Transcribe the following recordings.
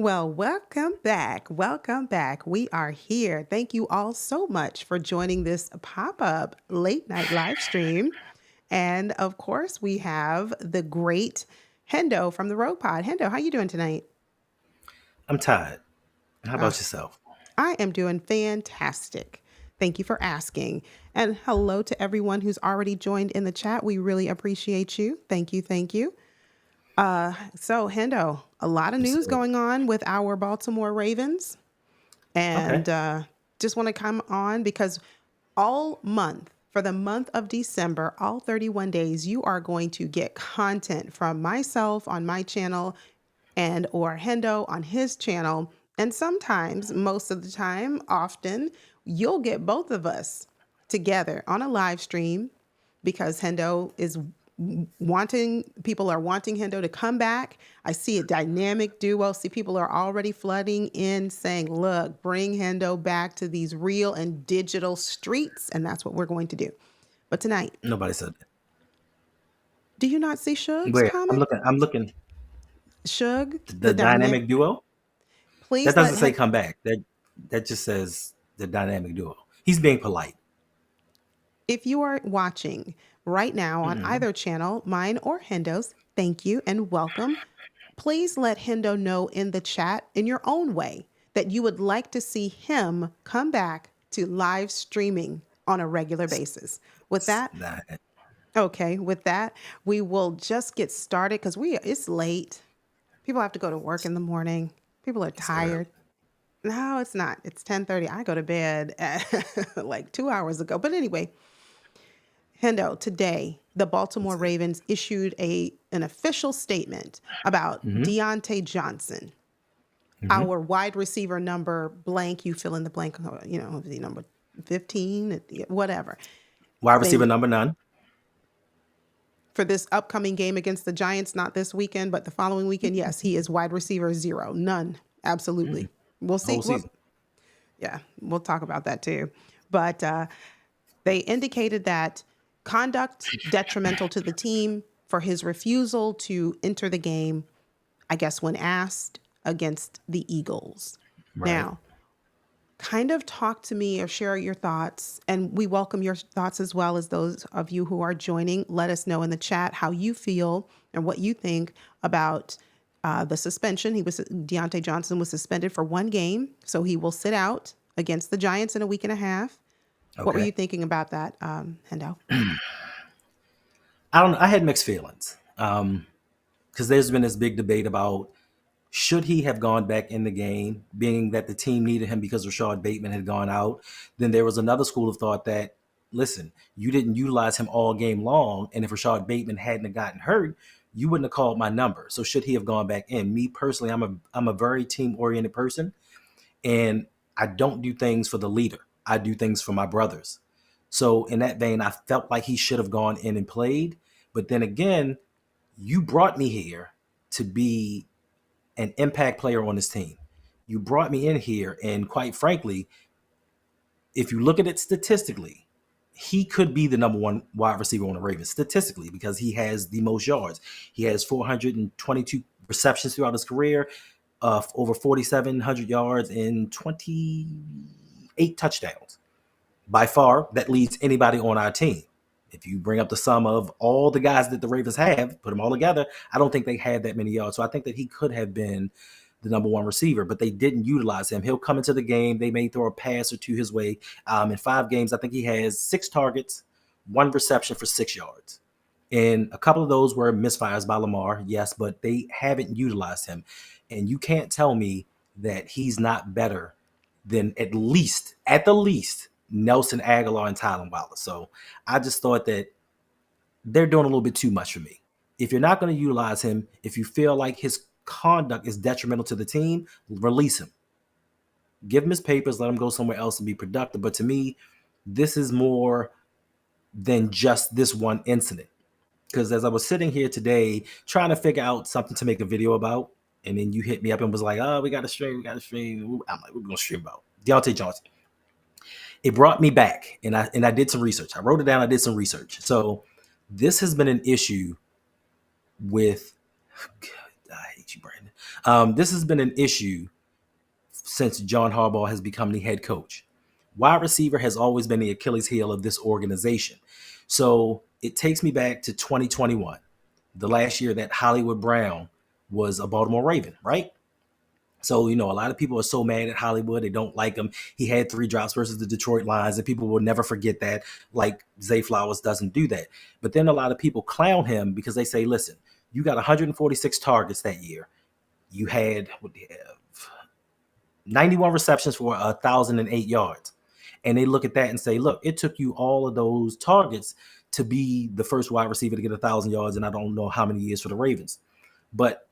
Well, welcome back. Welcome back. We are here. Thank you all so much for joining this pop-up late night live stream. And of course, we have the great Hendo from the Rogue Pod. Hendo, how you doing tonight? I'm tired. How Uh, about yourself? I am doing fantastic. Thank you for asking. And hello to everyone who's already joined in the chat. We really appreciate you. Thank you. Thank you. So Hendo, a lot of Yes, news sir. going on with our Baltimore Ravens. Okay. And just want to come on because all month, for the month of December, all 31 days, you are going to get content from myself on my channel and or Hendo on his channel. And sometimes, most of the time, often, you'll get both of us together on a live stream because Hendo is people are wanting Hendo to come back. I see a dynamic duo. See, people are already flooding in saying, look, bring Hendo back to these real and digital streets. And that's what we're going to do. But tonight, Nobody said that. do you not see Suge's Where? I'm comment? looking. I'm looking. Suge, The the dynamic, dynamic duo. That please let doesn't say him. come back. That just says the dynamic duo. He's being polite. If you are watching right now on Hmm. either channel, mine or Hendo's, thank you and welcome. Please let Hendo know in the chat in your own way that you would like to see him come back to live streaming on a regular basis. With that, That. okay, with that, we will just get started because it's late. People have to go to work in the morning. People are It's early. tired. No, it's not. It's 10:30. I go to bed at like 2 hours ago. But anyway, Hendo, today, the Baltimore Let's see. Ravens issued an official statement about Hmm. Diontae Johnson, Hmm. our wide receiver number blank, you fill in the blank, the number 15, whatever. Wide receiver They number none. For this upcoming game against the Giants, not this weekend, but the following weekend, yes, he is wide receiver zero, none, absolutely. We'll The whole see. Well, season. yeah, we'll talk about that too. But they indicated that conduct detrimental to the team for his refusal to enter the game, I guess, when asked against the Eagles. Right. Now, kind of talk to me or share your thoughts, and we welcome your thoughts as well as those of you who are joining. Let us know in the chat how you feel and what you think about the suspension. Deontay Johnson was suspended for one game, so he will sit out against the Giants in a week and a half. What were Okay. you thinking about that, Hendo? I don't. I had mixed feelings. Because there's been this big debate about should he have gone back in the game, being that the team needed him because Rashad Bateman had gone out. Then there was another school of thought that, listen, you didn't utilize him all game long, and if Rashad Bateman hadn't have gotten hurt, you wouldn't have called my number. So should he have gone back in? Me personally, I'm a very team oriented person, and I don't do things for the leader. I do things for my brothers. So in that vein, I felt like he should have gone in and played. But then again, you brought me here to be an impact player on this team. You brought me in here, and quite frankly, if you look at it statistically, he could be the number one wide receiver on the Ravens statistically because he has the most yards. He has 422 receptions throughout his career, over 4,700 yards and 28 touchdowns. By far, that leads anybody on our team. If you bring up the sum of all the guys that the Ravens have, put them all together, I don't think they had that many yards. So I think that he could have been the number one receiver, but they didn't utilize him. He'll come into the game. They may throw a pass or two his way. In 5 games, I think he has 6 targets, 1 reception for 6 yards. And a couple of those were misfires by Lamar, yes, but they haven't utilized him. And you can't tell me that he's not better than at the least, Nelson Aguilar and Tylen Wallace. So I just thought that they're doing a little bit too much for me. If you're not going to utilize him, if you feel like his conduct is detrimental to the team, release him. Give him his papers, let him go somewhere else and be productive. But to me, this is more than just this one incident. Because as I was sitting here today trying to figure out something to make a video about, and then you hit me up and was like, "Oh, we got to stream, we got to stream." I'm like, "We're gonna stream about Deontay Johnson." It brought me back, and I did some research. I wrote it down. I did some research. So this has been an issue with. I hate hate you, Brandon. This has been an issue since John Harbaugh has become the head coach. Wide receiver has always been the Achilles heel of this organization. So it takes me back to 2021, the last year that Hollywood Brown was a Baltimore Raven, right? So, a lot of people are so mad at Hollywood. They don't like him. He had 3 drops versus the Detroit Lions, and people will never forget that, like Zay Flowers doesn't do that. But then a lot of people clown him because they say, listen, you got 146 targets that year. You had 91 receptions for 1,008 yards. And they look at that and say, look, it took you all of those targets to be the first wide receiver to get 1,000 yards, and I don't know how many years for the Ravens. But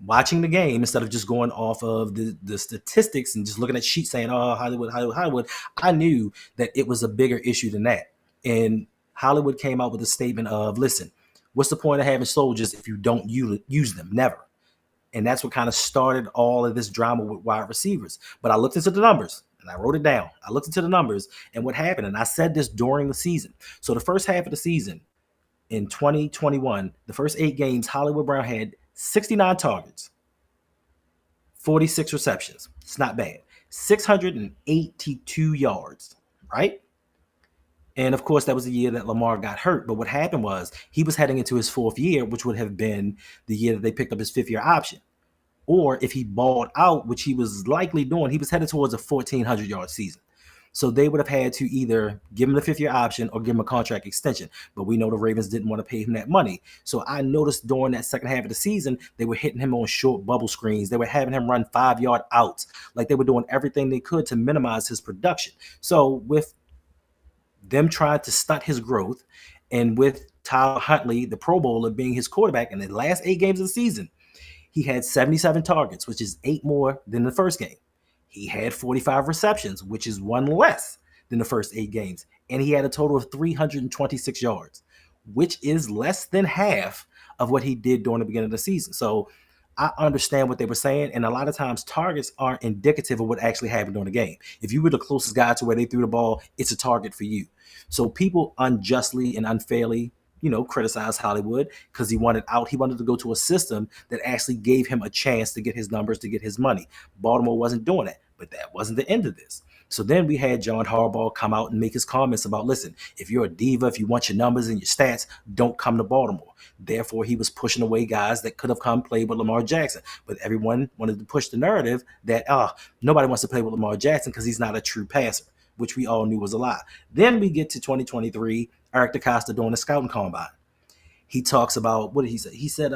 watching the game, instead of just going off of the statistics and just looking at sheets saying, oh, Hollywood, I knew that it was a bigger issue than that. And Hollywood came out with a statement of, listen, what's the point of having soldiers if you don't use them? Never. And that's what kind of started all of this drama with wide receivers. But I looked into the numbers and I wrote it down. I looked into the numbers and what happened. And I said this during the season. So the first half of the season in 2021, the first 8 games, Hollywood Brown had 69 targets, 46 receptions. It's not bad. 682 yards, right? And of course, that was the year that Lamar got hurt. But what happened was he was heading into his 4th year, which would have been the year that they picked up his 5th year option. Or if he balled out, which he was likely doing, he was headed towards a 1,400-yard season. So they would have had to either give him the 5th year option or give him a contract extension. But we know the Ravens didn't want to pay him that money. So I noticed during that second half of the season, they were hitting him on short bubble screens. They were having him run 5-yard outs. Like they were doing everything they could to minimize his production. So with them trying to stunt his growth, and with Tyler Huntley, the Pro Bowler, being his quarterback in the last 8 games of the season, he had 77 targets, which is 8 more than the first game. He had 45 receptions, which is 1 less than the first 8 games. And he had a total of 326 yards, which is less than half of what he did during the beginning of the season. So I understand what they were saying. And a lot of times targets aren't indicative of what actually happened during the game. If you were the closest guy to where they threw the ball, it's a target for you. So people unjustly and unfairly criticize Hollywood because he wanted out. He wanted to go to a system that actually gave him a chance to get his numbers, to get his money. Baltimore wasn't doing that, but that wasn't the end of this. So then we had John Harbaugh come out and make his comments about, listen, if you're a diva, if you want your numbers and your stats, don't come to Baltimore. Therefore, he was pushing away guys that could have come play with Lamar Jackson. But everyone wanted to push the narrative that, nobody wants to play with Lamar Jackson because he's not a true passer, which we all knew was a lie. Then we get to 2023, Eric DeCosta doing the scouting combine. He talks about, what did he say? He said,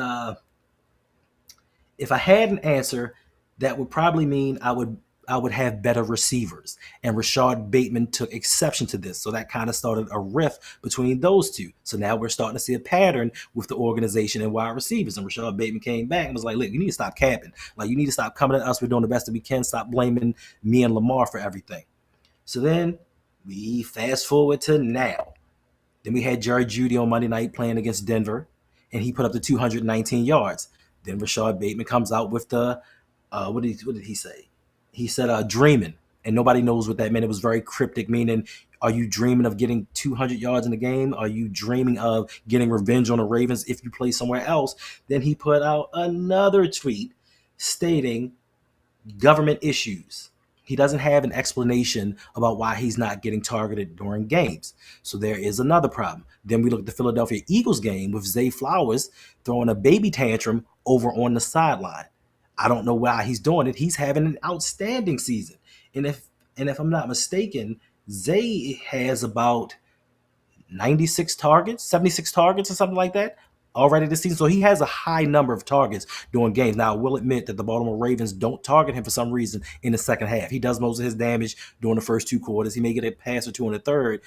if I had an answer, that would probably mean I would have better receivers. And Rashad Bateman took exception to this. So that kind of started a rift between those two. So now we're starting to see a pattern with the organization and wide receivers. And Rashad Bateman came back and was like, look, you need to stop capping. Like, you need to stop coming at us. We're doing the best that we can. Stop blaming me and Lamar for everything. So then we fast forward to now. Then we had Jerry Jeudy on Monday night playing against Denver, and he put up the 219 yards. Then Rashad Bateman comes out with the, what did he say? He said, dreaming, and nobody knows what that meant. It was very cryptic, meaning, are you dreaming of getting 200 yards in the game? Are you dreaming of getting revenge on the Ravens if you play somewhere else? Then he put out another tweet stating government issues. He doesn't have an explanation about why he's not getting targeted during games. So there is another problem. Then we look at the Philadelphia Eagles game with Zay Flowers throwing a baby tantrum over on the sideline. I don't know why he's doing it. He's having an outstanding season. And if I'm not mistaken, Zay has about 96 targets, 76 targets or something like that already this season. So he has a high number of targets during games. Now, I will admit that the Baltimore Ravens don't target him for some reason in the second half. He does most of his damage during the first 2 quarters. He may get a pass or 2 in the third,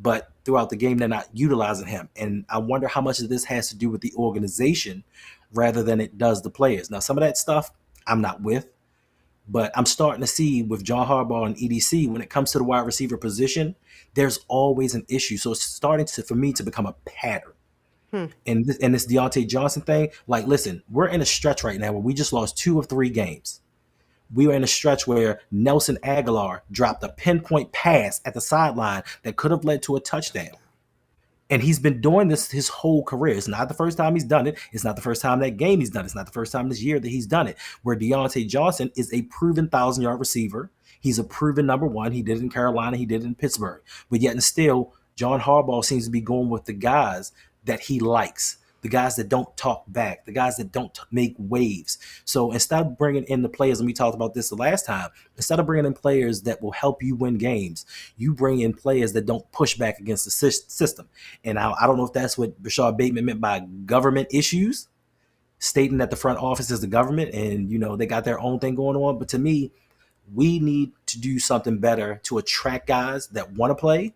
but throughout the game, they're not utilizing him. And I wonder how much of this has to do with the organization rather than it does the players. Now, some of that stuff I'm not with, but I'm starting to see with John Harbaugh and EDC, when it comes to the wide receiver position, there's always an issue. So it's starting to, for me, to become a pattern. And this Diontae Johnson thing, like, listen, we're in a stretch right now where we just lost 2 of 3 games. We were in a stretch where Nelson Aguilar dropped a pinpoint pass at the sideline that could have led to a touchdown. And he's been doing this his whole career. It's not the first time he's done it. It's not the first time that game he's done it. It's not the first time this year that he's done it. Where Diontae Johnson is a proven 1,000-yard receiver. He's a proven number one. He did it in Carolina. He did it in Pittsburgh. But yet and still, John Harbaugh seems to be going with the guys that he likes, the guys that don't talk back, the guys that don't make waves. So instead of bringing in the players, and we talked about this the last time, instead of bringing in players that will help you win games, you bring in players that don't push back against the system. And I don't know if that's what Rashad Bateman meant by government issues, stating that the front office is the government and, they got their own thing going on. But to me, we need to do something better to attract guys that want to play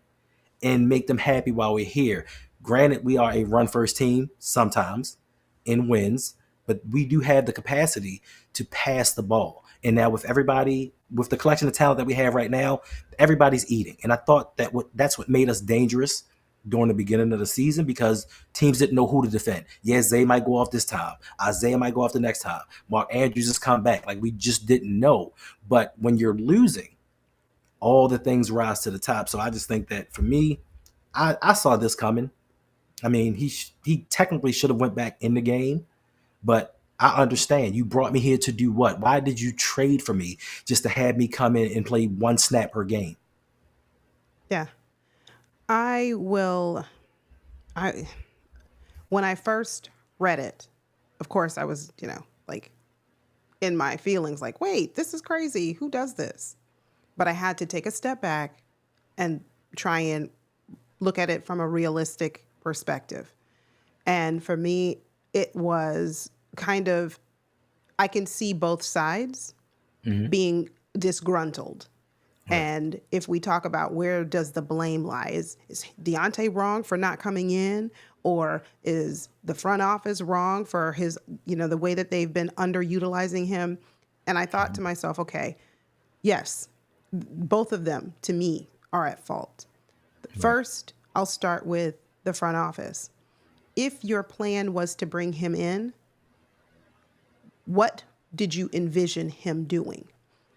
and make them happy while we're here. Granted, we are a run first team sometimes in wins, but we do have the capacity to pass the ball. And now with everybody, with the collection of talent that we have right now, everybody's eating. And I thought that's what made us dangerous during the beginning of the season, because teams didn't know who to defend. Yeah, Zay might go off this time. Isaiah might go off the next time. Mark Andrews just come back. Like, we just didn't know. But when you're losing, all the things rise to the top. So I just think that for me, I saw this coming. I mean, he technically should have went back in the game, but I understand. You brought me here to do what? Why did you trade for me just to have me come in and play one snap per game? Yeah. I will. I When I first read it, of course, I was, like in my feelings, like, wait, this is crazy. Who does this? But I had to take a step back and try and look at it from a realistic perspective. And for me, it was kind of, I can see both sides being disgruntled. Right. And if we talk about where does the blame lie, is Deontay wrong for not coming in? Or is the front office wrong for his, the way that they've been underutilizing him? And I thought to myself, okay, yes, both of them to me are at fault. First, I'll start with the front office. If your plan was to bring him in, what did you envision him doing?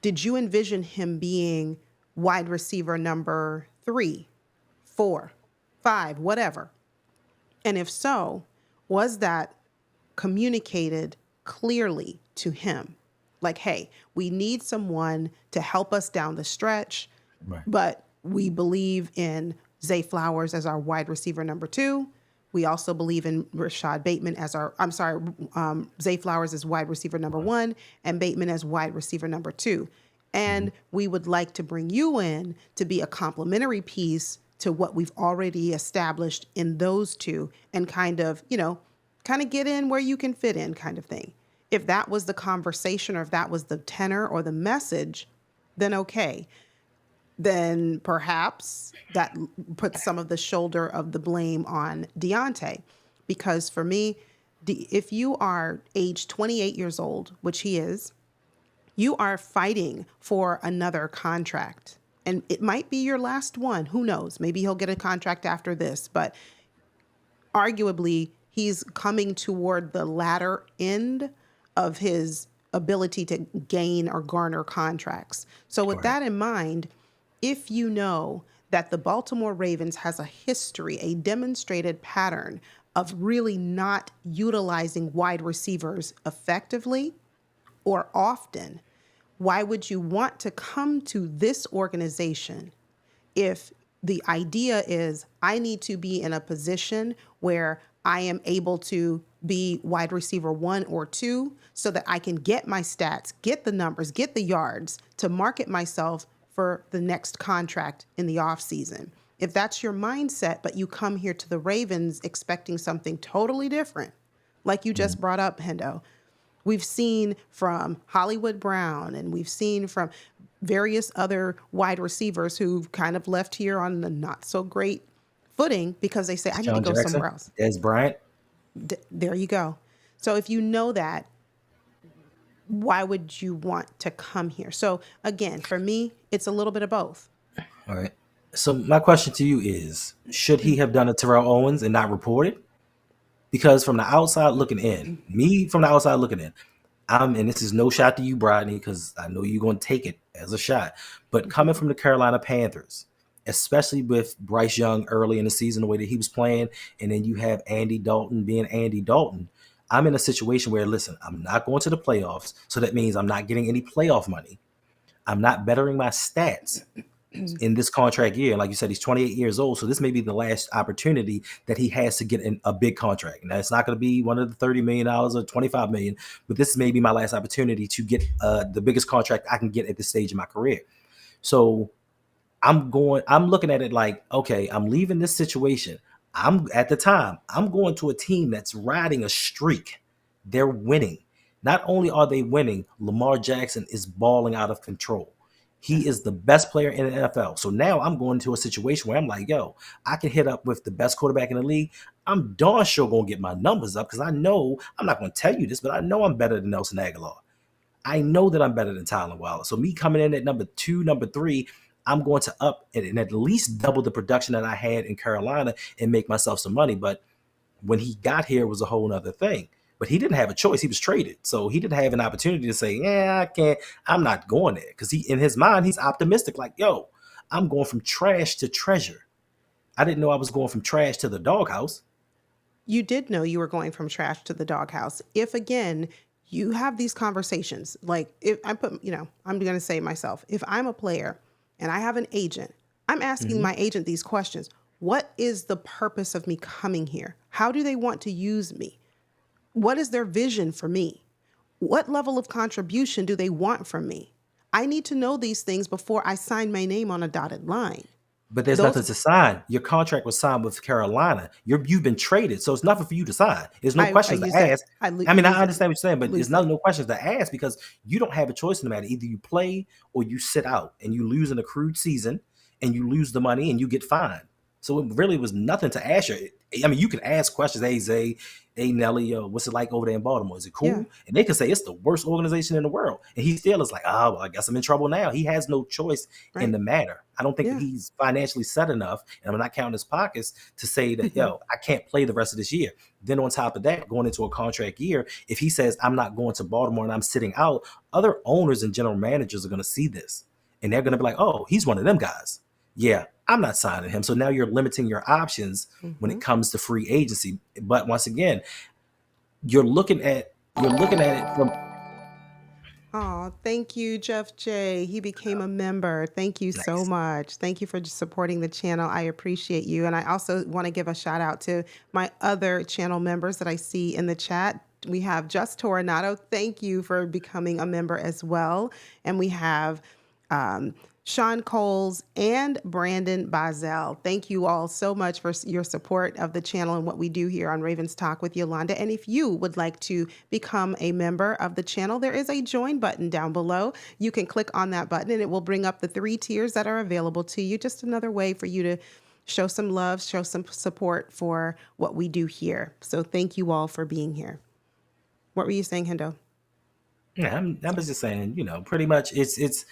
Did you envision him being wide receiver number 3, 4, 5, whatever? And if so, was that communicated clearly to him? Like, hey, we need someone to help us down the stretch, Right. but we believe in Zay Flowers as our wide receiver number 2. We also believe in Rashad Bateman as Zay Flowers as wide receiver number 1 and Bateman as wide receiver number 2. And we would like to bring you in to be a complementary piece to what we've already established in those two, and kind of get in where you can fit in, kind of thing. If that was the conversation, or if that was the tenor or the message, then okay. Then perhaps that puts some of the shoulder of the blame on Diontae. Because for me, if you are age 28 years old, which he is, you are fighting for another contract. And it might be your last one. Who knows? Maybe he'll get a contract after this. But arguably, he's coming toward the latter end of his ability to gain or garner contracts. So with that in mind, if you know that the Baltimore Ravens has a history, a demonstrated pattern of really not utilizing wide receivers effectively or often, why would you want to come to this organization if the idea is I need to be in a position where I am able to be wide receiver 1 or 2 so that I can get my stats, get the numbers, get the yards to market myself for the next contract in the offseason? If that's your mindset, but you come here to the Ravens expecting something totally different, like you just brought up, Hendo, we've seen from Hollywood Brown and we've seen from various other wide receivers who've kind of left here on the not so great footing because they say, I need to go somewhere else. Des Bryant. There you go. So if you know that, why would you want to come here? So again, for me, it's a little bit of both. All right. So my question to you is, should he have done a Terrell Owens and not reported? Because from the outside looking in, and this is no shot to you, Brodney, because I know you're going to take it as a shot, but coming from the Carolina Panthers, especially with Bryce Young early in the season, the way that he was playing, and then you have Andy Dalton being Andy Dalton. I'm in a situation where, listen, I'm not going to the playoffs, so that means I'm not getting any playoff money. I'm not bettering my stats in this contract year. Like you said, he's 28 years old, so this may be the last opportunity that he has to get in a big contract. Now, it's not going to be one of the $30 million or $25 million, but this may be my last opportunity to get the biggest contract I can get at this stage of my career. So I'm looking at it like, okay, I'm leaving this situation. I'm going to a team that's riding a streak. They're winning. Not only are they winning, Lamar Jackson is balling out of control. He is the best player in the NFL. So now I'm going to a situation where I'm like, yo, I can hit up with the best quarterback in the league. I'm darn sure going to get my numbers up because I know, I'm not going to tell you this, but I know I'm better than Nelson Aguilar. I know that I'm better than Tyler Wallace. So me coming in at number 2, number 3, I'm going to up and at least double the production that I had in Carolina and make myself some money. But when he got here, it was a whole other thing. But he didn't have a choice. He was traded. So he didn't have an opportunity to say, yeah, I can't, I'm not going there. Because in his mind, he's optimistic. Like, yo, I'm going from trash to treasure. I didn't know I was going from trash to the doghouse. You did know you were going from trash to the doghouse. If again, you have these conversations, like if I put, I'm going to say myself, if I'm a player and I have an agent, I'm asking my agent these questions. What is the purpose of me coming here? How do they want to use me? What is their vision for me? What level of contribution do they want from me? I need to know these things before I sign my name on a dotted line. But there's Those, nothing to sign. Your contract was signed with Carolina. You've been traded, so it's nothing for you to sign. There's no I questions to use that, ask. I I mean, I use it understand what you're saying, but there's loosely. no questions to ask because you don't have a choice in the matter. Either you play or you sit out, and you lose an accrued season, and you lose the money, and you get fined. So it really was nothing to ask you. I mean, you can ask questions, hey Zay, hey Nelly, what's it like over there in Baltimore? Is it Yeah, cool? And they can say it's the worst organization in the world. And he still is like, oh, well, I guess I'm in trouble now. He has no choice in right. the matter. I don't think that Yeah. he's financially set enough, and I'm not counting his pockets to say that, yo, I can't play the rest of this year. Then on top of that, going into a contract year, if he says I'm not going to Baltimore and I'm sitting out, other owners and general managers are going to see this. And they're going to be like, oh, he's one of them guys. Yeah, I'm not signing him. So now you're limiting your options when it comes to free agency. But once again, you're looking at it from Oh, thank you, Jeff J. He became a member. Thank you so nice. much. Thank you for supporting the channel. I appreciate you. And I also want to give a shout out to my other channel members that I see in the chat. We have Just Toronado. Thank you for becoming a member as well. And we have um, Sean Coles and Brandon Bazel. Thank you all so much for your support of the channel and what we do here on Ravens Talk with Yolanda. And if you would like to become a member of the channel, there is a join button down below. You can click on that button and it will bring up the 3 tiers that are available to you. Just another way for you to show some love, show some support for what we do here. So thank you all for being here. What were you saying, Hendo? Yeah, I was just saying, pretty much it's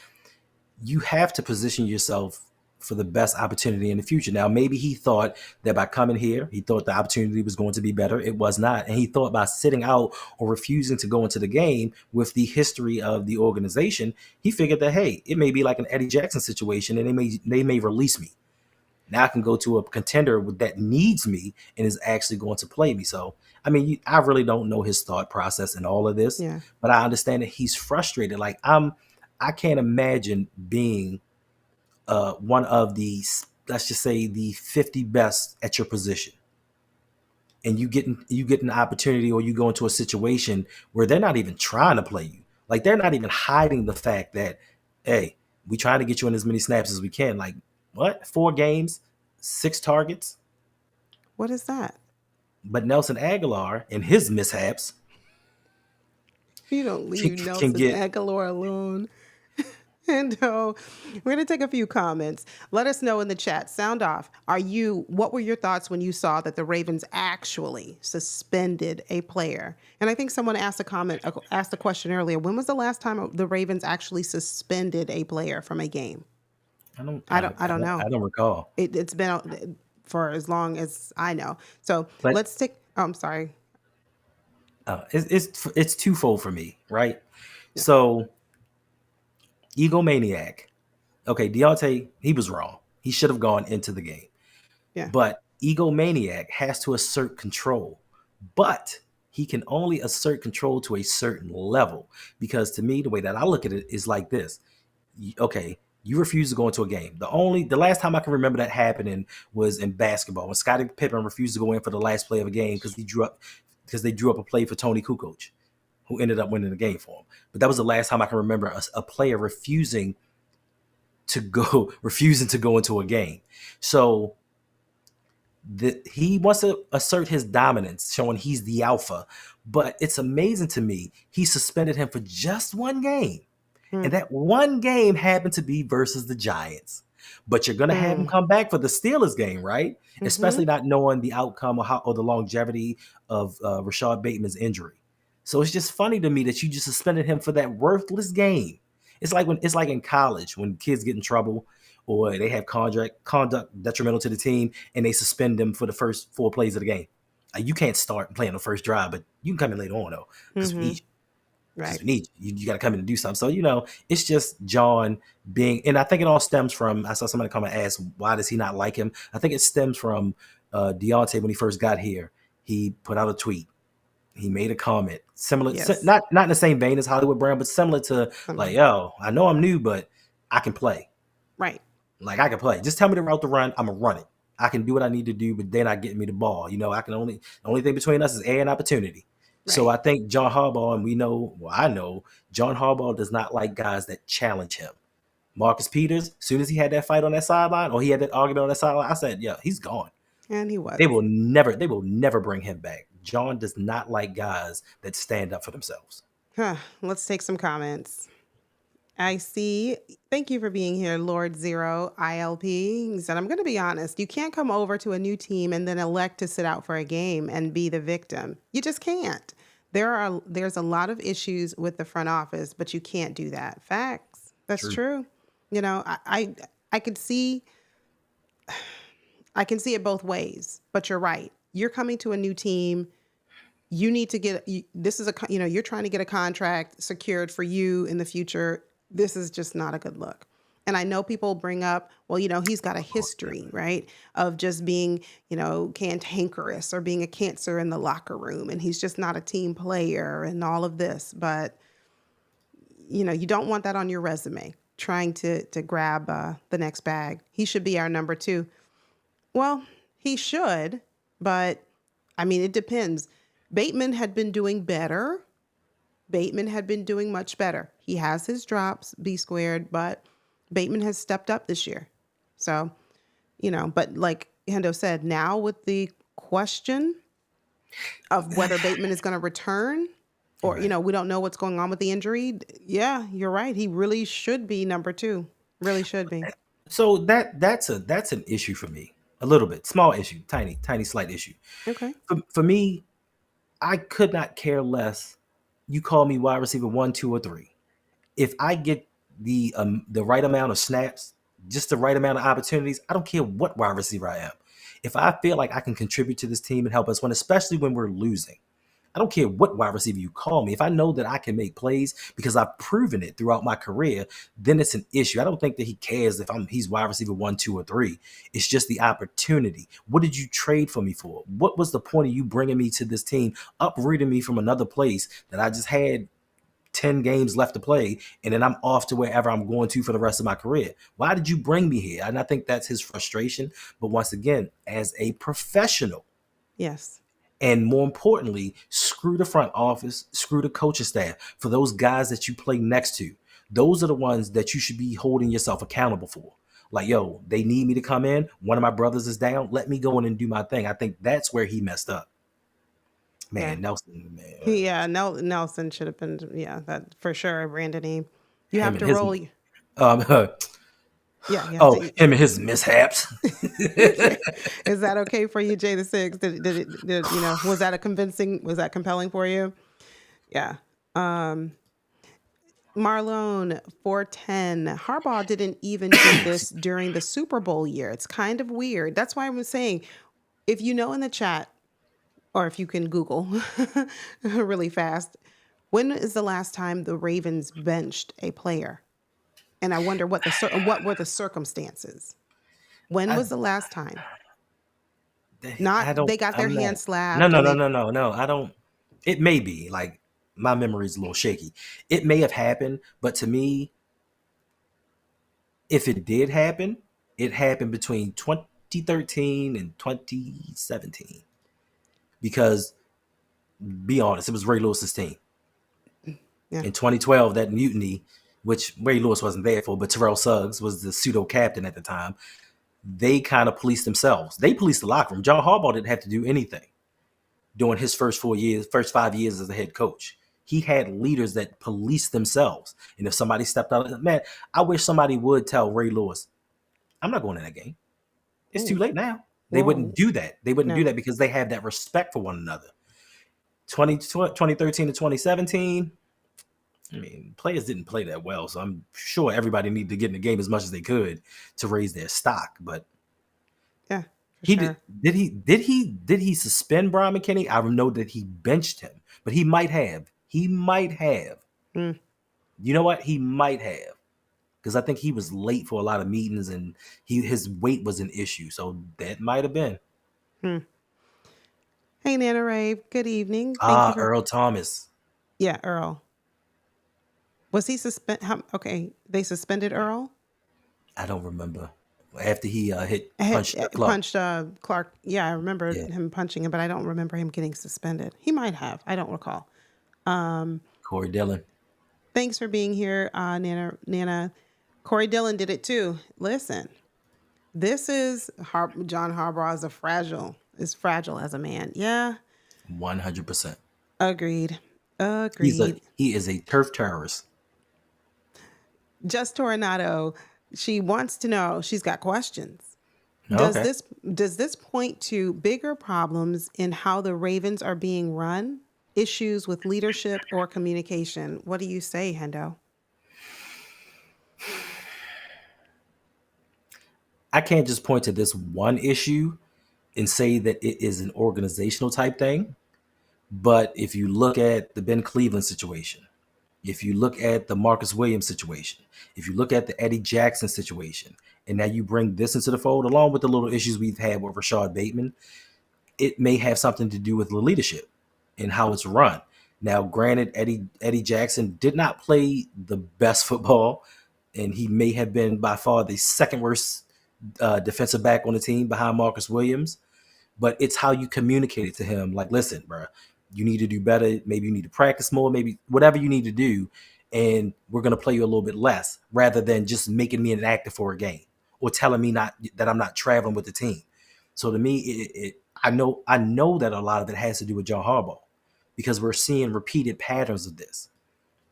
you have to position yourself for the best opportunity in the future. Now, maybe he thought that by coming here, he thought the opportunity was going to be better. It was not. And he thought by sitting out or refusing to go into the game with the history of the organization, he figured that, hey, it may be like an Eddie Jackson situation and they may release me. Now I can go to a contender that needs me and is actually going to play me. So, I mean, I really don't know his thought process in all of this, Yeah. but I understand that he's frustrated. Like I can't imagine being one of the, let's just say, the 50 best at your position, and you get an opportunity or you go into a situation where they're not even trying to play you. Like they're not even hiding the fact that, hey, we trying to get you in as many snaps as we can. Like what? 4 games, 6 targets. What is that? But Nelson Aguilar and his mishaps You don't can, leave can Nelson get. Aguilar alone. And we're going to take a few comments. Let us know in the chat. Sound off. What were your thoughts when you saw that the Ravens actually suspended a player? And I think someone asked a question earlier. When was the last time the Ravens actually suspended a player from a game? I don't. I don't know. I don't recall. It's been for as long as I know. So But let's take, oh, I'm sorry. it's twofold for me, right? Yeah. So egomaniac. Okay, Deontay, he was wrong. He should have gone into the game. Yeah. But egomaniac has to assert control. But he can only assert control to a certain level. Because to me, the way that I look at it is like this. Okay, you refuse to go into a game. The last time I can remember that happening was in basketball when Scottie Pippen refused to go in for the last play of a game because they drew up a play for Tony Kukoc, who ended up winning the game for him. But that was the last time I can remember a player refusing to go into a game. So he wants to assert his dominance, showing he's the alpha. But it's amazing to me he suspended him for just one game. And Mm. that one game happened to be versus the Giants. But you're going to have him Mm. come back for the Steelers game, right? Mm-hmm. Especially not knowing the outcome or the longevity of Rashad Bateman's injury. So it's just funny to me that you just suspended him for that worthless game. It's like in college when kids get in trouble or they have conduct detrimental to the team and they suspend them for the first 4 plays of the game. You can't start playing the first drive, but you can come in later on though because we Mm-hmm. need you because Right. we need you. You got to come in and do something. So, it's just John being, and I think it all stems from, I saw somebody come and ask, why does he not like him? I think it stems from Diontae when he first got here. He put out a tweet. He made a comment similar, Yes. not in the same vein as Hollywood Brown, but similar to like, Similar. yo, I know I'm new, but I can play. Right. Like I can play. Just tell me the route to run. I'm gonna run it. I can do what I need to do, but they're not getting me the ball. The only thing between us is air and opportunity. So Right. I think John Harbaugh, and I know John Harbaugh does not like guys that challenge him. Marcus Peters, as soon as he had that fight on that sideline, or he had that argument on that sideline, I said, yeah, he's gone. And he was. They will never bring him back. John does not like guys that stand up for themselves. Huh. Let's take some comments. I see. Thank you for being here, Lord Zero ILP. He said, I'm going to be honest. You can't come over to a new team and then elect to sit out for a game and be the victim. You just can't. There's a lot of issues with the front office, but you can't do that. Facts. That's True. true. I could see I can see it both ways, but you're right. You're coming to a new team. You need to this is you're trying to get a contract secured for you in the future. This is just not a good look. And I know people bring up, well, he's got a Of course, yeah. history, right, of just being, cantankerous or being a cancer in the locker room. And he's just not a team player and all of this. But, you don't want that on your resume, trying to grab the next bag. He should be our number 2. Well, he should, but I mean, it depends. Bateman had been doing better. Bateman had been doing much better. He has his drops, B squared, but Bateman has stepped up this year. So, but like Hendo said, now with the question of whether Bateman is going to return or, Right. we don't know what's going on with the injury. Yeah, you're right. He really should be number 2. Really should be. So that's an issue for me. A little bit. Small issue. Tiny slight issue. Okay. For me, I could not care less. You call me wide receiver 1, 2, or 3. If I get the right amount of snaps, just the right amount of opportunities, I don't care what wide receiver I am. If I feel like I can contribute to this team and help us win, especially when we're losing, I don't care what wide receiver you call me. If I know that I can make plays because I've proven it throughout my career, then it's an issue. I don't think that he cares if he's wide receiver 1, 2, or 3. It's just the opportunity. What did you trade for me for? What was the point of you bringing me to this team, uprooting me from another place that I just had 10 games left to play, and then I'm off to wherever I'm going to for the rest of my career? Why did you bring me here? And I think that's his frustration. But once again, as a professional, Yes. and more importantly, screw the front office, screw the coaching staff for those guys that you play next to. Those are the ones that you should be holding yourself accountable for. Like, yo, they need me to come in. One of my brothers is down. Let me go in and do my thing. I think that's where he messed up. Yeah. Man, Nelson, man, Yeah, Nelson should have been, yeah, that for sure. Brandon E. You him have and to his, roll. um, Yeah, you have oh, to. him and his mishaps. Okay. Is that okay for you, Jay the Six? Was that compelling for you? Yeah. Marlone 410. Harbaugh didn't even do this during the Super Bowl year. It's kind of weird. That's why I was saying, if you know in the chat, or if you can Google really fast, when is the last time the Ravens benched a player? And I wonder what were the circumstances. When I was the last time? Not I don't. they got their I'm not. hand No, slapped no, and no, they no, no, no. I don't. It may be like my memory is a little shaky. It may have happened, but to me, if it did happen, it happened between 2013 and 2017. Because be honest, it was Ray Lewis's team. yeah. In 2012, that mutiny, which Ray Lewis wasn't there for, but Terrell Suggs was the pseudo captain at the time. They kind of policed themselves. They policed the locker room. John Harbaugh didn't have to do anything during his first 5 years as a head coach. He had leaders that policed themselves. And if somebody stepped out, man, I wish somebody would tell Ray Lewis, I'm not going in that game. It's too Ooh. late now. They wouldn't Whoa. do that. They wouldn't do No. that because they have that respect for one another. 2013 to 2017, I mean, players didn't play that well, so I'm sure everybody needed to get in the game as much as they could to raise their stock. But Yeah, for he did. sure. Did he suspend Brian McKinney? I know that he benched him, but he might have. He might have. Mm, You know what? He might have because I think he was late for a lot of meetings and his weight was an issue. So that might have been. mm. Hey, Nana Ray. Good evening. Thank you for Earl Thomas. yeah, Earl. Was he okay, they suspended Earl? I don't remember after he hit punched Clark. Punched Clark. Yeah, I remember Yeah, him punching him, but I don't remember him getting suspended. He might have. I don't recall. Corey Dillon. Thanks for being here, Nana. Corey Dillon did it too. Listen, this is John Harbaugh is fragile as a man. Yeah, 100%. agreed. Agreed. He is a turf terrorist. Just Toronado, she wants to know, she's got questions. Does Okay. this point to bigger problems in how the Ravens are being run? Issues with leadership or communication? What do you say, Hendo? I can't just point to this one issue and say that it is an organizational type thing. But if you look at the Ben Cleveland situation, if you look at the Marcus Williams situation, if you look at the Eddie Jackson situation, and now you bring this into the fold, along with the little issues we've had with Rashad Bateman, it may have something to do with the leadership and how it's run. Now, granted, Eddie Jackson did not play the best football, and he may have been by far the second worst defensive back on the team behind Marcus Williams. But it's how you communicate it to him. Like, listen, bro, you need to do better. Maybe you need to practice more. Maybe whatever you need to do, and we're gonna play you a little bit less, rather than just making me inactive for a game or telling me not that I'm not traveling with the team. So to me, I know that a lot of it has to do with John Harbaugh because we're seeing repeated patterns of this.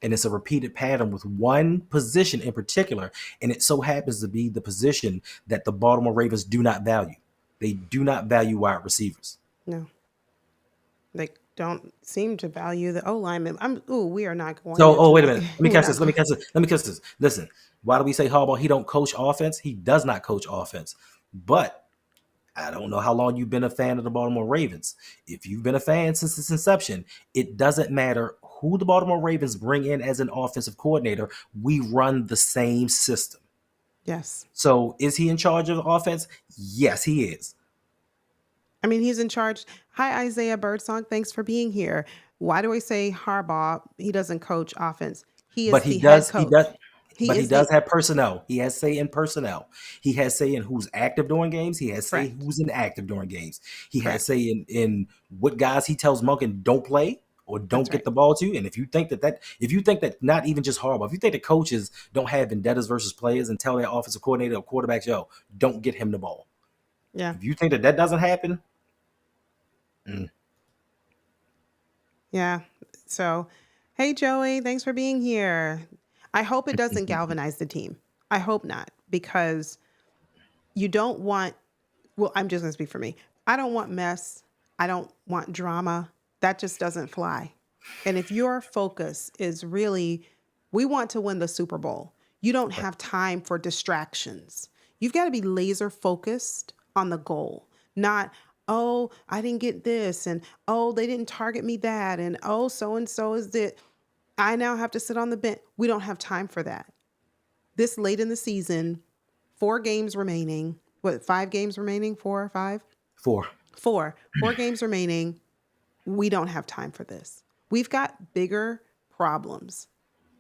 And it's a repeated pattern with one position in particular. And it so happens to be the position that the Baltimore Ravens do not value. They do not value wide receivers. No, they don't seem to value the O lineman. We are not going So, there oh, wait a tonight. minute. Let me We're catch not this. Let me going. catch this. Let me catch this. Listen, why do we say Harbaugh? He don't coach offense. He does not coach offense. But I don't know how long you've been a fan of the Baltimore Ravens. If you've been a fan since its inception, it doesn't matter who the Baltimore Ravens bring in as an offensive coordinator. We run the same system. Yes. So is he in charge of offense? Yes, he is. I mean, he's in charge. Hi, Isaiah Birdsong. Thanks for being here. Why do I say Harbaugh? He doesn't coach offense. He But is he the head does, he does, coach. He but he is does the have personnel. He has say in personnel. He has say in who's active during games. He has say correct. who's inactive during games. He has Correct. say in what guys he tells Monken don't play or That's don't get right. the ball to. And if you think that not even just Harbaugh, if you think that coaches don't have vendettas versus players and tell their offensive coordinator or quarterbacks, yo, don't get him the ball. Yeah. If you think that doesn't happen, mm, Yeah. So, hey, Joey, thanks for being here. I hope it doesn't galvanize the team. I hope not, because you don't want, well, I'm just going to speak for me. I don't want mess. I don't want drama. That just doesn't fly. And if your focus is really, we want to win the Super Bowl, you don't have time for distractions. You've got to be laser focused on the goal, not, oh, I didn't get this, and oh, they didn't target me that, and oh, so and so is it. I now have to sit on the bench. We don't have time for that. This late in the season, 4 games remaining. what, 5 games remaining? 4 or 5? 4. Four games remaining. We don't have time for this. We've got bigger problems,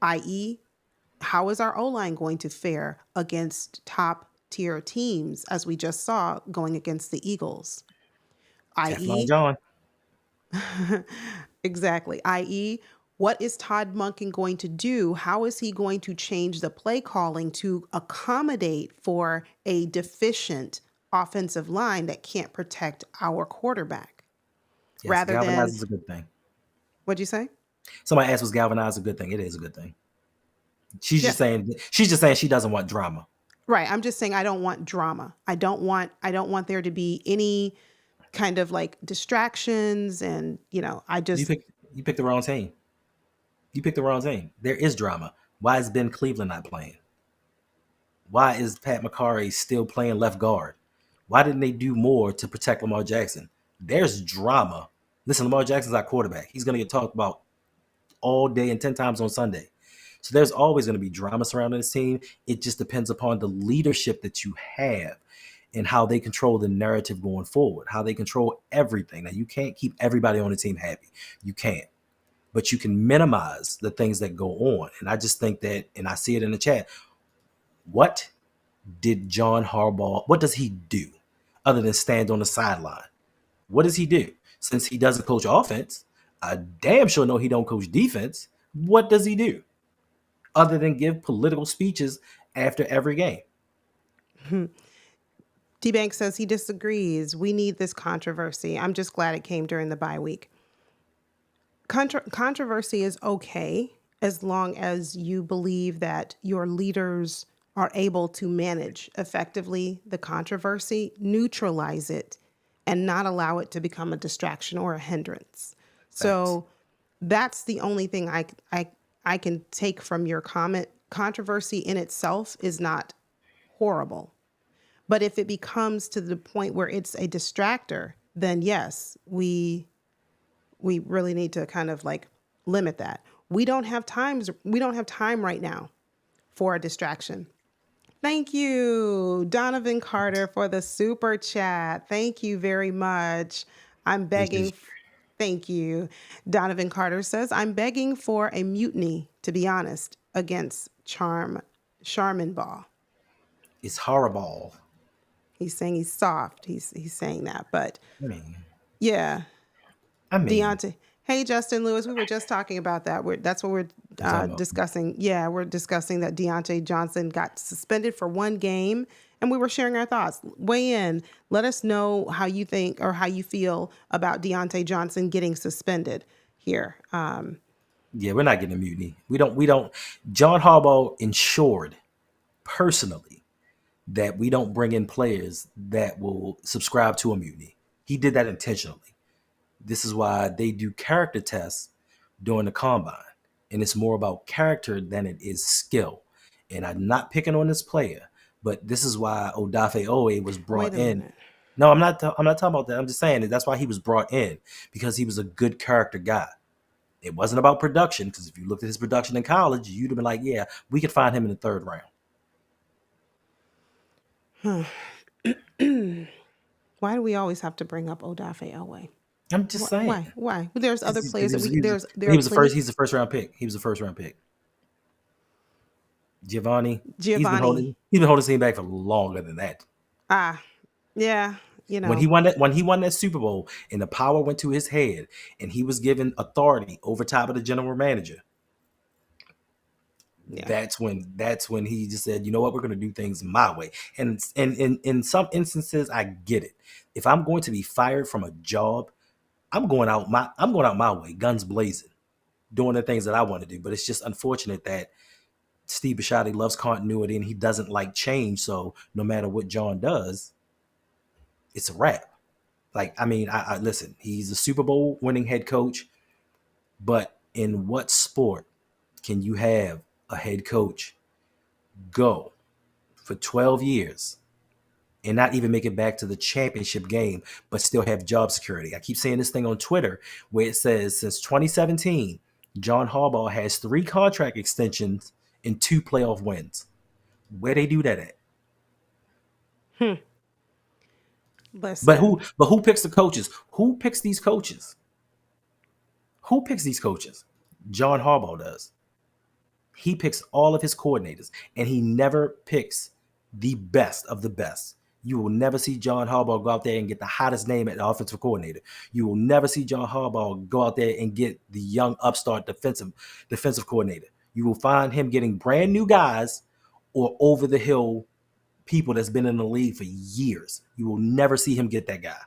i.e., how is our O-line going to fare against top tier teams, as we just saw going against the Eagles? Teflon I.e., John. exactly. I.e., what is Todd Monken going to do? How is he going to change the play calling to accommodate for a deficient offensive line that can't protect our quarterback? Yes, Rather than, galvanize is a good thing. what'd you say? Somebody asked was galvanize a good thing. It is a good thing. Yeah, She's just saying she doesn't want drama. right. I'm just saying I don't want drama. I don't want there to be any kind of like distractions, and I You just, picked you picked the wrong team. You picked the wrong team. There is drama. Why is Ben Cleveland not playing? Why is Pat McCarry still playing left guard? Why didn't they do more to protect Lamar Jackson? There's drama. Listen, Lamar Jackson's our quarterback. He's going to get talked about all day and 10 times on Sunday. So there's always going to be drama surrounding this team. It just depends upon the leadership that you have and how they control the narrative going forward, how they control everything. Now, you can't keep everybody on the team happy. You can't. But you can minimize the things that go on. And I just think that, and I see it in the chat, what did John Harbaugh, what does he do other than stand on the sideline? What does he do? Since he doesn't coach offense, I damn sure know he don't coach defense. What does he do other than give political speeches after every game? D-Bank says he disagrees. We need this controversy. I'm just glad it came during the bye week. Controversy is okay as long as you believe that your leaders are able to manage effectively the controversy, neutralize it, and not allow it to become a distraction or a hindrance. Facts. So that's the only thing I can take from your comment. Controversy in itself is not horrible. But if it becomes to the point where it's a distractor, then yes, we really need to kind of like limit that. We don't have time right now for a distraction. Thank you, Donovan Carter, for the super chat. Thank you very much. I'm Appreciate begging. you. Thank you. Donovan Carter says, I'm begging for a mutiny, to be honest, against Charmin Ball. It's horrible. He's saying he's soft. He's saying that. But I mean, yeah, I mean, Deontay. Hey, Justin Lewis, we were just talking about that. That's what we're we're talking about. discussing. Yeah, we're discussing that Diontae Johnson got suspended for 1 game, and we were sharing our thoughts. Weigh in. Let us know how you think or how you feel about Diontae Johnson getting suspended here. Yeah, we're not getting a mutiny. We don't. John Harbaugh ensured personally that we don't bring in players that will subscribe to a mutiny. He did that intentionally. This is why they do character tests during the combine. And it's more about character than it is skill. And I'm not picking on this player, but this is why Odafe Owe was Wait brought a in. minute. No, I'm not talking about that. I'm just saying that that's why he was brought in, because he was a good character guy. It wasn't about production, because if you looked at his production in college, you'd have been like, yeah, we could find him in the third round. Why do we always have to bring up Odafe Elway? I'm just saying. Why? There's other players that there He are was the first. plenty. He's the first round pick. He was the first round pick. Giovanni. Giovanni. He's been holding his team back for longer than that. Ah, yeah, When he won that Super Bowl and the power went to his head and he was given authority over top of the general manager, yeah. that's when he just said, you know what, we're going to do things my way. And in some instances, I get it. If I'm going to be fired from a job, I'm going out my way, guns blazing, doing the things that I want to do. But it's just unfortunate that Steve Bisciotti loves continuity and he doesn't like change. So no matter what John does, it's a wrap. Like, I mean, I listen, he's a Super Bowl winning head coach, but in what sport can you have a head coach go for 12 years and not even make it back to the championship game, but still have job security? I keep saying this thing on Twitter where it says since 2017, John Harbaugh has 3 contract extensions and 2 playoff wins. Where they do that at? Listen, But who picks the coaches? Who picks these coaches? Who picks these coaches? John Harbaugh does. He picks all of his coordinators, and he never picks the best of the best. You will never see John Harbaugh go out there and get the hottest name at the offensive coordinator. You will never see John Harbaugh go out there and get the young upstart defensive coordinator. You will find him getting brand new guys or over the hill people that's been in the league for years. You will never see him get that guy.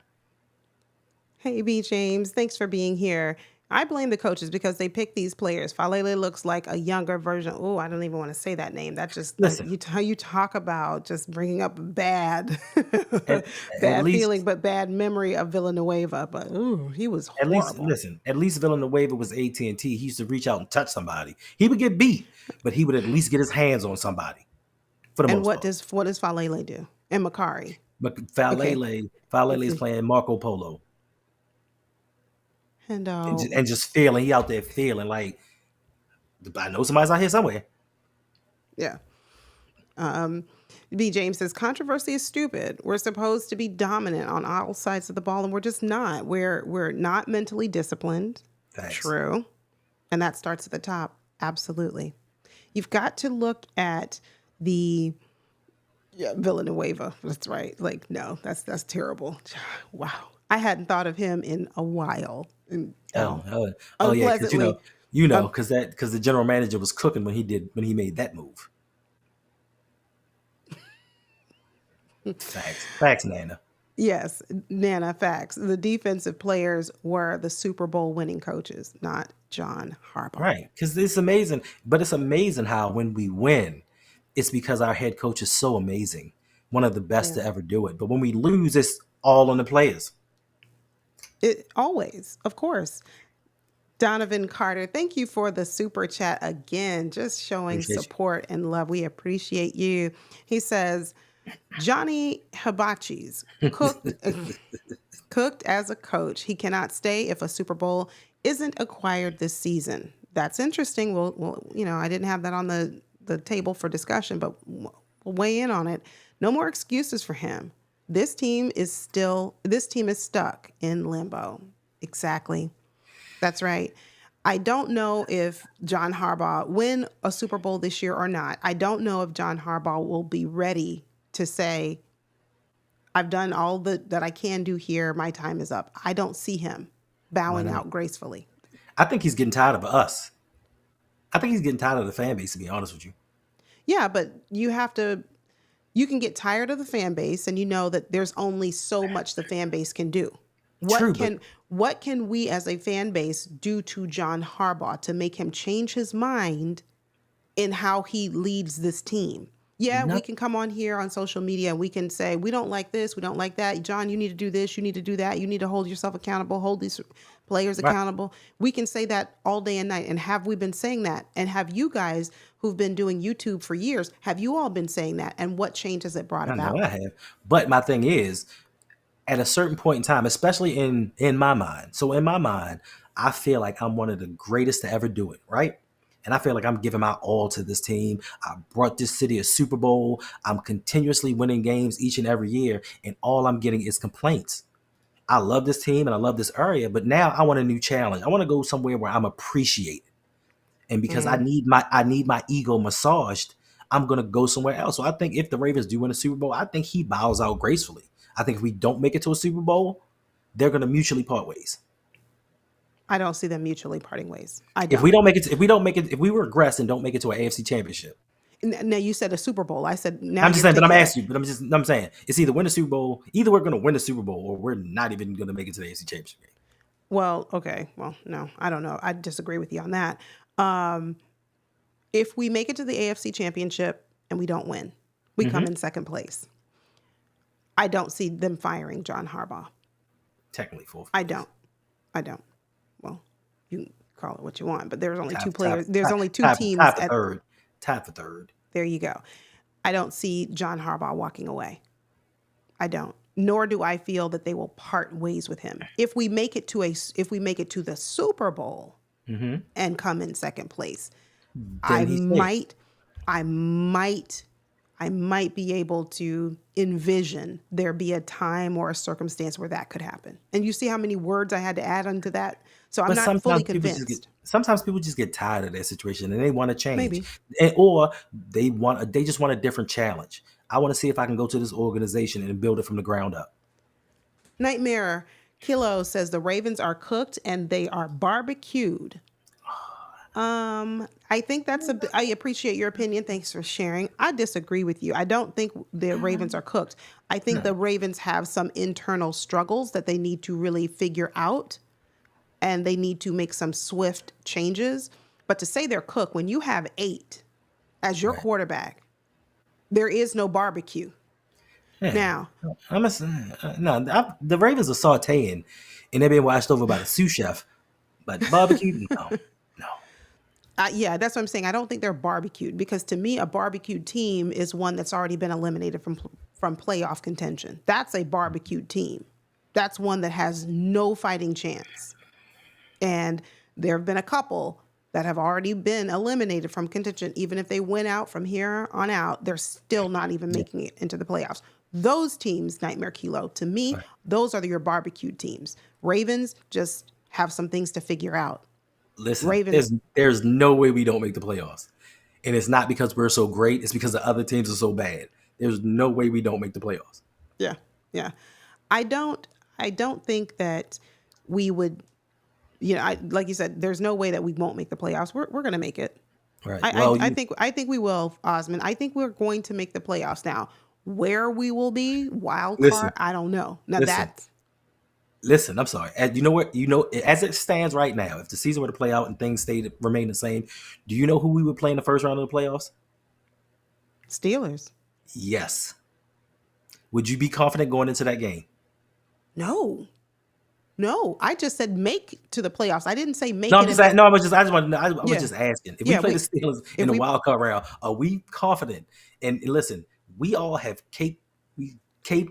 hey B James, thanks for being here. I blame the coaches because they pick these players. Falele looks like a younger version. Oh, I don't even want to say that name. That just Listen, you talk about just bringing up bad, at, at bad feeling, least but bad memory of Villanueva. But ooh, he was horrible. at least Villanueva was AT&T. He used to reach out and touch somebody. He would get beat, but he would at least get his hands on somebody for the And most part. what does Falele do? And Makari. But Okay, Falele is playing Marco Polo and and just feeling. He out there feeling like I know somebody's out here somewhere. yeah. B. James says controversy is stupid. We're supposed to be dominant on all sides of the ball, and we're just not. We're not mentally disciplined. Thanks. True, and that starts at the top. Absolutely, you've got to look at the Villanueva. That's right. Like no, that's terrible. Wow, I hadn't thought of him in a while. And, Yeah, because unpleasantly. because the general manager was cooking when he made that move. Facts, Nana. Yes, Nana, facts. The defensive players were the Super Bowl winning coaches, not John Harbaugh. Right, because it's amazing. But it's amazing how when we win, it's because our head coach is so amazing, one of the best Yeah. to ever do it. But when we lose, it's all on the players. It always, of course. Donovan Carter, thank you for the super chat again, just showing Appreciate you. support and love. We appreciate you. He says, Johnny Hibachi's cooked as a coach. He cannot stay if a Super Bowl isn't acquired this season. That's interesting. Well, I didn't have that on the table for discussion, but we'll weigh in on it. No more excuses for him. This team is stuck in limbo. Exactly. That's right. I don't know if John Harbaugh win a Super Bowl this year or not. I don't know if John Harbaugh will be ready to say, I've done all that I can do here. My time is up. I don't see him bowing out gracefully. I think he's getting tired of us. I think he's getting tired of the fan base, to be honest with you. Yeah, but you can get tired of the fan base and you know that there's only so much the fan base can do. What can we as a fan base do to John Harbaugh to make him change his mind in how he leads this team? Yeah, we can come on here on social media and we can say, we don't like this, we don't like that. John, you need to do this, you need to do that. You need to hold yourself accountable, hold these players accountable. We can say that all day and night. And have we been saying that? And have you guys who've been doing YouTube for years, have you all been saying that? And what change has it brought I about? know I have. But my thing is, at a certain point in time, especially in my mind. So in my mind, I feel like I'm one of the greatest to ever do it, right? And I feel like I'm giving my all to this team. I brought this city a Super Bowl. I'm continuously winning games each and every year, and all I'm getting is complaints. I love this team and I love this area, but now I want a new challenge. I want to go somewhere where I'm appreciated. And because I need my ego massaged, I'm gonna go somewhere else. So I think if the Ravens do win a Super Bowl, I think he bows out gracefully. I think if we don't make it to a Super Bowl, they're gonna mutually part ways. I don't see them mutually parting ways. I If don't. we regress and don't make it to an AFC championship. Now you said a Super Bowl. I said now. I'm just you're saying, but I'm thinking- asking you, I'm saying it's either win the Super Bowl, either we're gonna win the Super Bowl or we're not even gonna make it to the AFC championship game. Well, okay. Well, no, I don't know. I disagree with you on that. If we make it to the AFC championship and we don't win, we come in second place. I don't see them firing John Harbaugh. Technically fourth. I don't. Well, you can call it what you want, but there's only two players. There's only two teams. Tied for third. There you go. I don't see John Harbaugh walking away. I don't. Nor do I feel that they will part ways with him. If we make it to the Super Bowl and come in second place, I might I might be able to envision there be a time or a circumstance where that could happen. And you see how many words I had to add onto that? So I'm But not fully convinced. sometimes people just get tired of that situation and they want to change, Maybe. or they just want a different challenge. I want to see if I can go to this organization and build it from the ground up. Nightmare Kilo says the Ravens are cooked and they are barbecued. I think I appreciate your opinion. Thanks for sharing. I disagree with you. I don't think the Ravens are cooked. I think No. the Ravens have some internal struggles that they need to really figure out, and they need to make some swift changes. But to say they're cooked, when you have 8 as your Right. quarterback, there is no barbecue. Yeah. Now, The Ravens are sauteing, and they're being washed over by the sous chef. But barbecue, no, no. yeah, that's what I'm saying. I don't think they're barbecued, because to me, a barbecued team is one that's already been eliminated from playoff contention. That's a barbecued team. That's one that has no fighting chance. And there have been a couple that have already been eliminated from contention. Even if they went out from here on out, they're still not even making it into the playoffs. Those teams, Nightmare Kilo, to me, Right. those are your barbecued teams. Ravens just have some things to figure out. Listen, Ravens, there's no way we don't make the playoffs, and it's not because we're so great. It's because the other teams are so bad. There's no way we don't make the playoffs. yeah, yeah. I don't, I don't think that we would, like you said, there's no way that we won't make the playoffs. We're going to make it. Right. I, Well, I, I think I think we will, Osmond. I think we're going to make the playoffs. Now, where we will be, wild listen, card, I don't know. Now listen, that's listen. I'm sorry. You know what? As it stands right now, if the season were to play out and things remain the same, do you know who we would play in the first round of the playoffs? Steelers. Yes. Would you be confident going into that game? No, no. I just said make to the playoffs. I didn't say make No, it I'm just into. saying, no. I just want to know. I was Yeah, just asking. If we yeah. play the Steelers in If the we wild card round, are we confident? And listen, we all have caped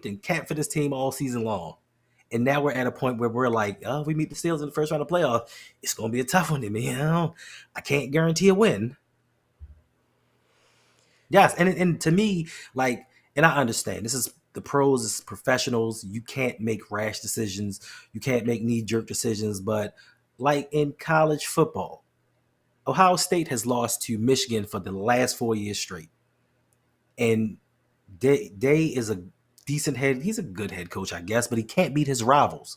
and capped for this team all season long, and now we're at a point where we're like, oh, we meet the Steelers in the first round of playoff. It's going to be a tough one to me. I can't guarantee a win. Yes, and to me, like, and I understand this is the pros, is professionals. You can't make rash decisions. You can't make knee jerk decisions. But like in college football, Ohio State has lost to Michigan for the last 4 years straight, and Day is a decent head. He's a good head coach, I guess, but he can't beat his rivals.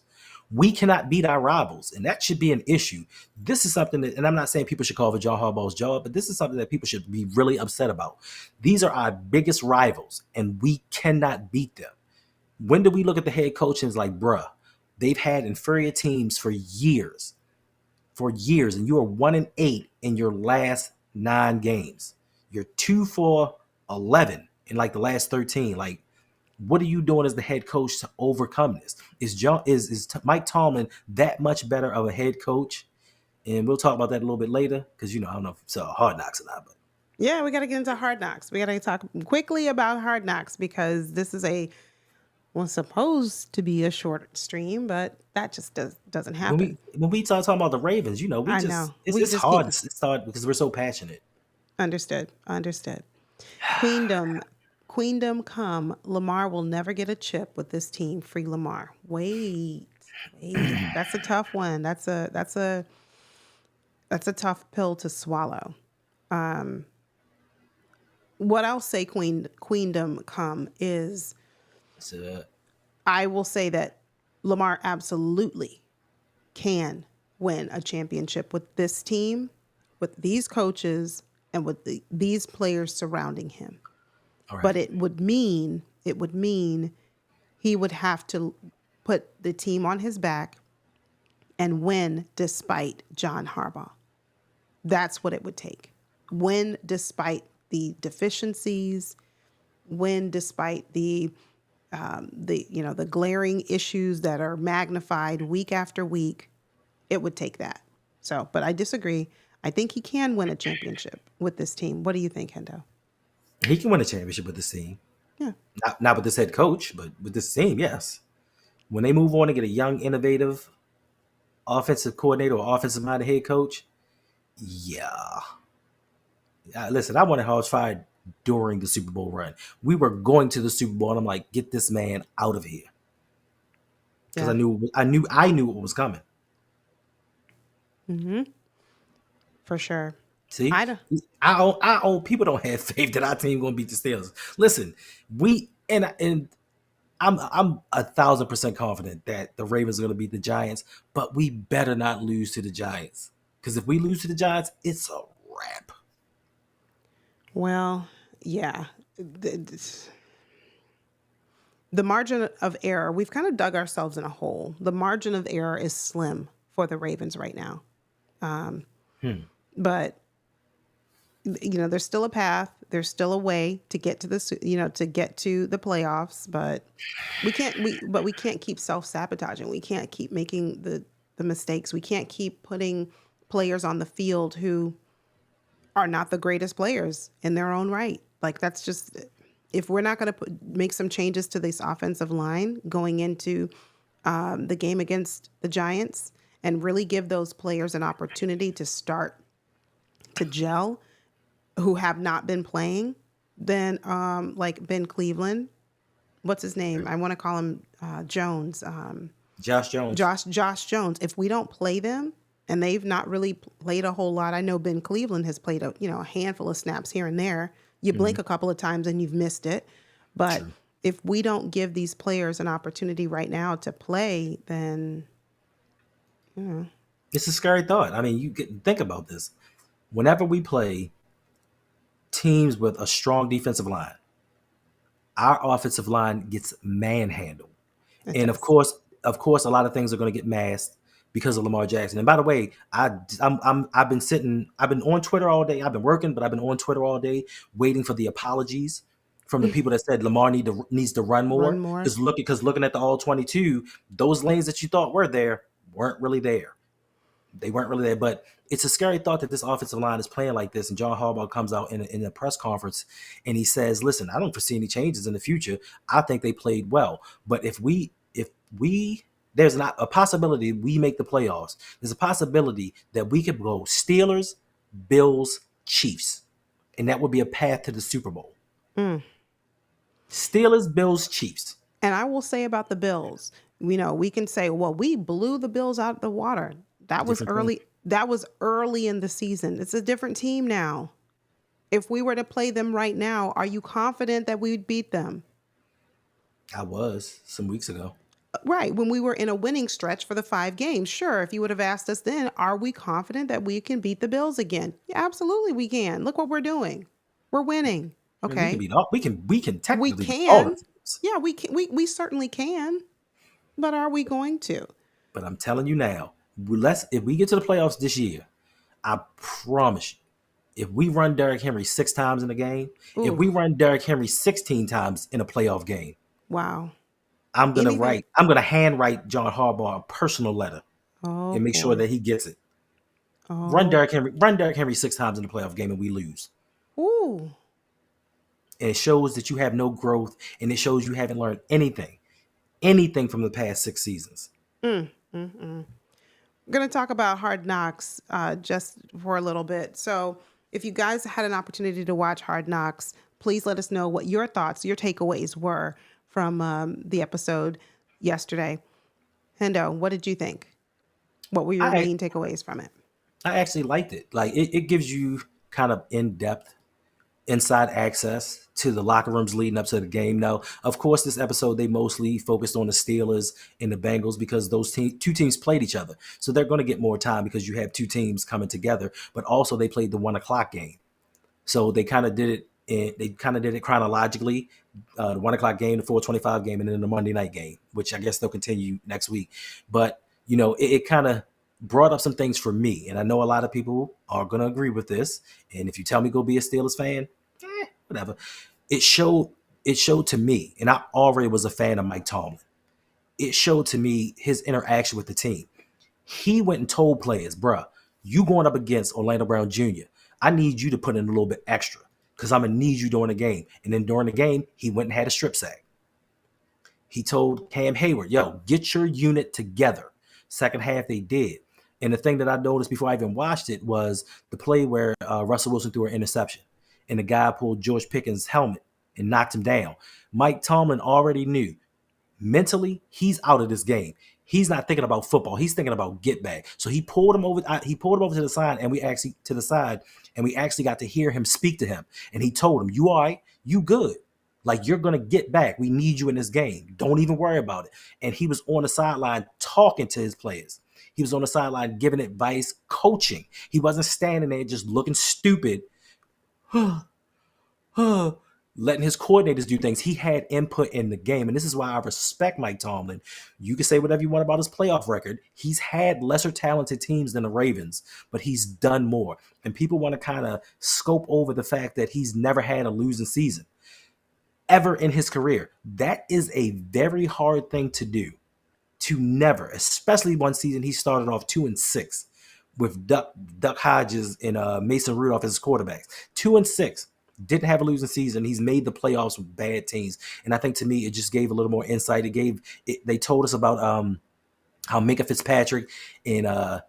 We cannot beat our rivals, and that should be an issue. This is something that, and I'm not saying people should call for John Harbaugh's job, but this is something that people should be really upset about. These are our biggest rivals, and we cannot beat them. When do we look at the head coach and it's like, bruh, they've had inferior teams for years, and you are 1-8 in your last 9 games. You're 2-for-11 in like the last 13. Like, what are you doing as the head coach to overcome this? Is Mike Tomlin that much better of a head coach? And we'll talk about that a little bit later, because I don't know if it's Hard Knocks or not, but Yeah, we got to get into Hard Knocks. We got to talk quickly about Hard Knocks, because this is supposed to be a short stream, but that just doesn't when happen. we start talking about the Ravens, I know. it's hard to start because we're so passionate. Understood. Understood. Queendom. Queendom come. Lamar will never get a chip with this team. Free Lamar. Wait. That's a tough one. That's a tough pill to swallow. What I'll say, Queendom come, is So, I will say that Lamar absolutely can win a championship with this team, with these coaches, and with these players surrounding him. all But right. it would mean he would have to put the team on his back and win despite John Harbaugh. That's what it would take. Win despite the deficiencies, win despite the glaring issues that are magnified week after week. It would take that. So, but I disagree. I think he can win a championship with this team. What do you think, Hendo? He can win a championship with this team. Yeah. Not with this head coach, but with this team, yes. When they move on and get a young, innovative offensive coordinator or offensive minded head coach, yeah. Listen, I wanted Hobbs fired during the Super Bowl run. We were going to the Super Bowl, and I'm like, get this man out of here, because Yeah. I knew what was coming. Mm-hmm. For sure. See, I don't. people don't have faith that our team gonna beat the Steelers. Listen, we and I'm 1,000% confident that the Ravens are gonna beat the Giants, but we better not lose to the Giants, because if we lose to the Giants, it's a wrap. Well, yeah. The margin of error, we've kind of dug ourselves in a hole. The margin of error is slim for the Ravens right now. But there's still a path. There's still a way to get to to get to the playoffs. But we can't keep self-sabotaging. We can't keep making the mistakes. We can't keep putting players on the field who are not the greatest players in their own right. Like, that's just, if we're not going to make some changes to this offensive line going into the game against the Giants and really give those players an opportunity to start to gel, who have not been playing, then like Ben Cleveland, what's his name? I want to call him Jones. Josh Jones. Josh Jones. If we don't play them, and they've not really played a whole lot. I know Ben Cleveland has played a handful of snaps here and there. You blink a couple of times and you've missed it. But if we don't give these players an opportunity right now to play, then It's a scary thought. I mean, think about this. Whenever we play teams with a strong defensive line, our offensive line gets manhandled. And of course, a lot of things are going to get masked because of Lamar Jackson. And by the way, I've been on Twitter all day. I've been working, but I've been on Twitter all day waiting for the apologies from the people that said Lamar needs to run more. Run more. Because looking at the all 22, those lanes that you thought were there weren't really there. They weren't really there. But it's a scary thought that this offensive line is playing like this. And John Harbaugh comes out in a press conference and he says, listen, I don't foresee any changes in the future. I think they played well. But if there's not a possibility we make the playoffs, there's a possibility that we could go Steelers, Bills, Chiefs. And that would be a path to the Super Bowl. Steelers, Bills, Chiefs. And I will say about the Bills, we can say, well, we blew the Bills out of the water. That was early. That was early in the season. It's a different team now. If we were to play them right now, are you confident that we'd beat them? I was some weeks ago. Right. When we were in a winning stretch for the 5 games. Sure. If you would have asked us then, are we confident that we can beat the Bills again? Yeah, absolutely we can. Look what we're doing. We're winning. Okay. We can technically We beat all can. the teams. Yeah, we can. We certainly can. But are we going to? But I'm telling you now, if we get to the playoffs this year, I promise you, if we run Derrick Henry 6 times in a game, if we run Derrick Henry 16 times in a playoff game, wow. I'm gonna handwrite John Harbaugh a personal letter and make sure that he gets it. Run Derrick Henry 6 times in the playoff game and we lose. Ooh. And it shows that you have no growth, and it shows you haven't learned anything from the past 6 seasons. We're going to talk about Hard Knocks just for a little bit. So if you guys had an opportunity to watch Hard Knocks, please let us know what your thoughts, your takeaways were from the episode yesterday. Hendo, what did you think? What were your main takeaways from it? I actually liked it. Like, it gives you kind of in-depth, inside access to the locker rooms leading up to the game. Now, of course, this episode, they mostly focused on the Steelers and the Bengals because those two teams played each other. So they're going to get more time because you have 2 teams coming together, but also they played the 1:00 game. So they kind of did it chronologically, the 1:00 game, the 4:25 game, and then the Monday night game, which I guess they'll continue next week. But, it kind of brought up some things for me. And I know a lot of people are going to agree with this. And if you tell me go be a Steelers fan, whatever. It showed to me, and I already was a fan of Mike Tomlin. It showed to me his interaction with the team. He went and told players, bruh, you going up against Orlando Brown Jr., I need you to put in a little bit extra because I'm going to need you during the game. And then during the game, he went and had a strip sack. He told Cam Hayward, yo, get your unit together. Second half, they did. And the thing that I noticed before I even watched it was the play where Russell Wilson threw an interception. and the guy pulled George Pickens' helmet and knocked him down. Mike Tomlin already knew mentally he's out of this game. He's not thinking about football. He's thinking about get back. So he pulled him over. He pulled him over to the side, and we actually got to hear him speak to him. And he told him, "You all right? You good? Like you're gonna get back. We need you in this game. Don't even worry about it." And he was on the sideline talking to his players. He was on the sideline giving advice, coaching. He wasn't standing there just looking stupid, letting his coordinators do things. He had input in the game. And this is why I respect Mike Tomlin. You can say whatever you want about his playoff record. He's had lesser talented teams than the Ravens, but he's done more. And people want to kind of scope over the fact that he's never had a losing season ever in his career. That is a very hard thing to do. To never, especially one season he started off 2-6 with Duck Hodges and Mason Rudolph as his quarterbacks. 2-6, didn't have a losing season. He's made the playoffs with bad teams, and I think to me it just gave a little more insight. They told us about how Minka Fitzpatrick and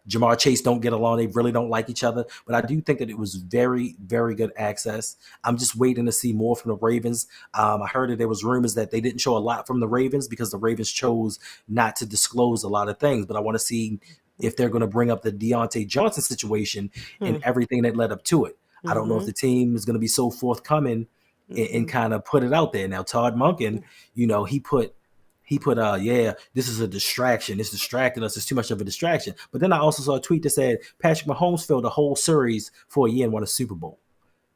Jamar Chase don't get along. They really don't like each other. But I do think that it was very, very good access. I'm just waiting to see more from the Ravens. I heard that there was rumors that they didn't show a lot from the Ravens because the Ravens chose not to disclose a lot of things. But I want to see if they're going to bring up the Diontae Johnson situation and everything that led up to it. I don't know if the team is going to be so forthcoming and kind of put it out there. Now, Todd Monken, he put, this is a distraction. It's distracting us. It's too much of a distraction. But then I also saw a tweet that said Patrick Mahomes failed the whole series for a year and won a Super Bowl.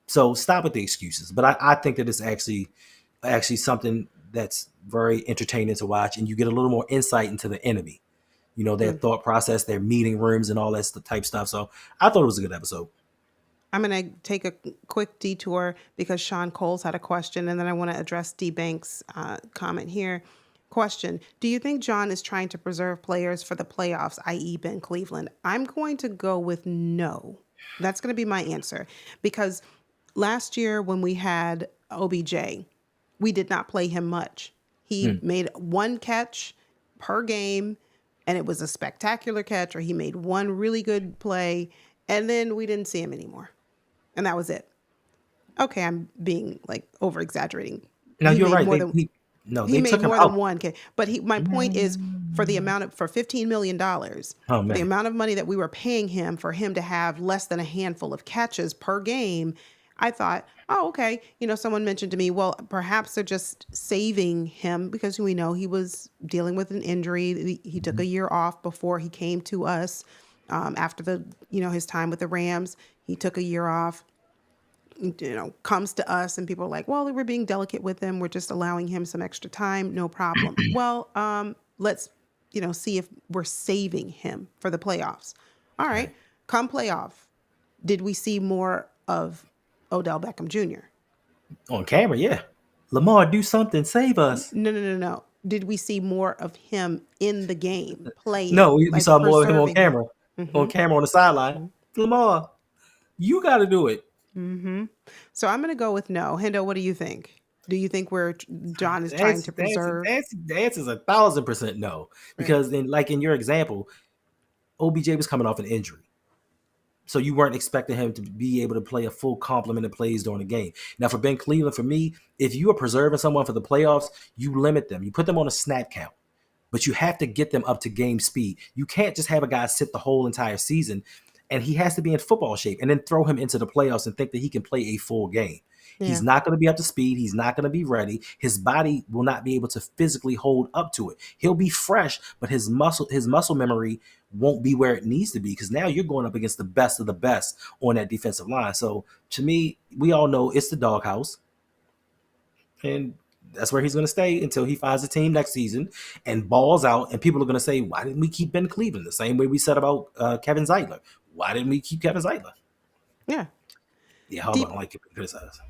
So stop with the excuses. But I think that it's actually something that's very entertaining to watch, and you get a little more insight into the enemy, their thought process, their meeting rooms, and all that type stuff. So I thought it was a good episode. I'm going to take a quick detour because Sean Coles had a question, and then I want to address D. Banks' comment here. Question: do you think John is trying to preserve players for the playoffs, i.e. Ben Cleveland? I'm going to go with no. That's going to be my answer. Because last year when we had OBJ, we did not play him much. He made one catch per game, and it was a spectacular catch, or he made one really good play, and then we didn't see him anymore. And that was it. Okay, I'm being over exexaggerating. No, you're right. He made more than one K. But my point is, for $15 million, the amount of money that we were paying him for him to have less than a handful of catches per game, I thought, oh, okay. Someone mentioned to me, well, perhaps they're just saving him because we know he was dealing with an injury. He took a year off before he came to us after his time with the Rams. He took a year off. Comes to us and people are like, well, we're being delicate with him. We're just allowing him some extra time. No problem. Well, let's, see if we're saving him for the playoffs. All right. Come playoff. Did we see more of Odell Beckham Jr.? On camera, yeah. Lamar, do something. Save us. No. Did we see more of him in the game playing? No, we saw more of him on camera. On camera on the sideline. Lamar, you got to do it. So I'm going to go with no. Hendo, what do you think? Do you think John is trying to preserve? The answer is 1,000% no. Because in your example, OBJ was coming off an injury. So you weren't expecting him to be able to play a full complement of plays during the game. Now for Ben Cleveland, for me, if you are preserving someone for the playoffs, you limit them. You put them on a snap count. But you have to get them up to game speed. You can't just have a guy sit the whole entire season, and he has to be in football shape, and then throw him into the playoffs and think that he can play a full game. Yeah. He's not going to be up to speed. He's not going to be ready. His body will not be able to physically hold up to it. He'll be fresh, but his muscle memory won't be where it needs to be, because now you're going up against the best of the best on that defensive line. So to me, we all know it's the doghouse, and that's where he's going to stay until he finds a team next season and balls out. And people are going to say, why didn't we keep Ben Cleveland? The same way we said about Kevin Zeitler. Why didn't we keep Kevin Zeitler? Yeah. Yeah, Harbaugh don't like it criticized.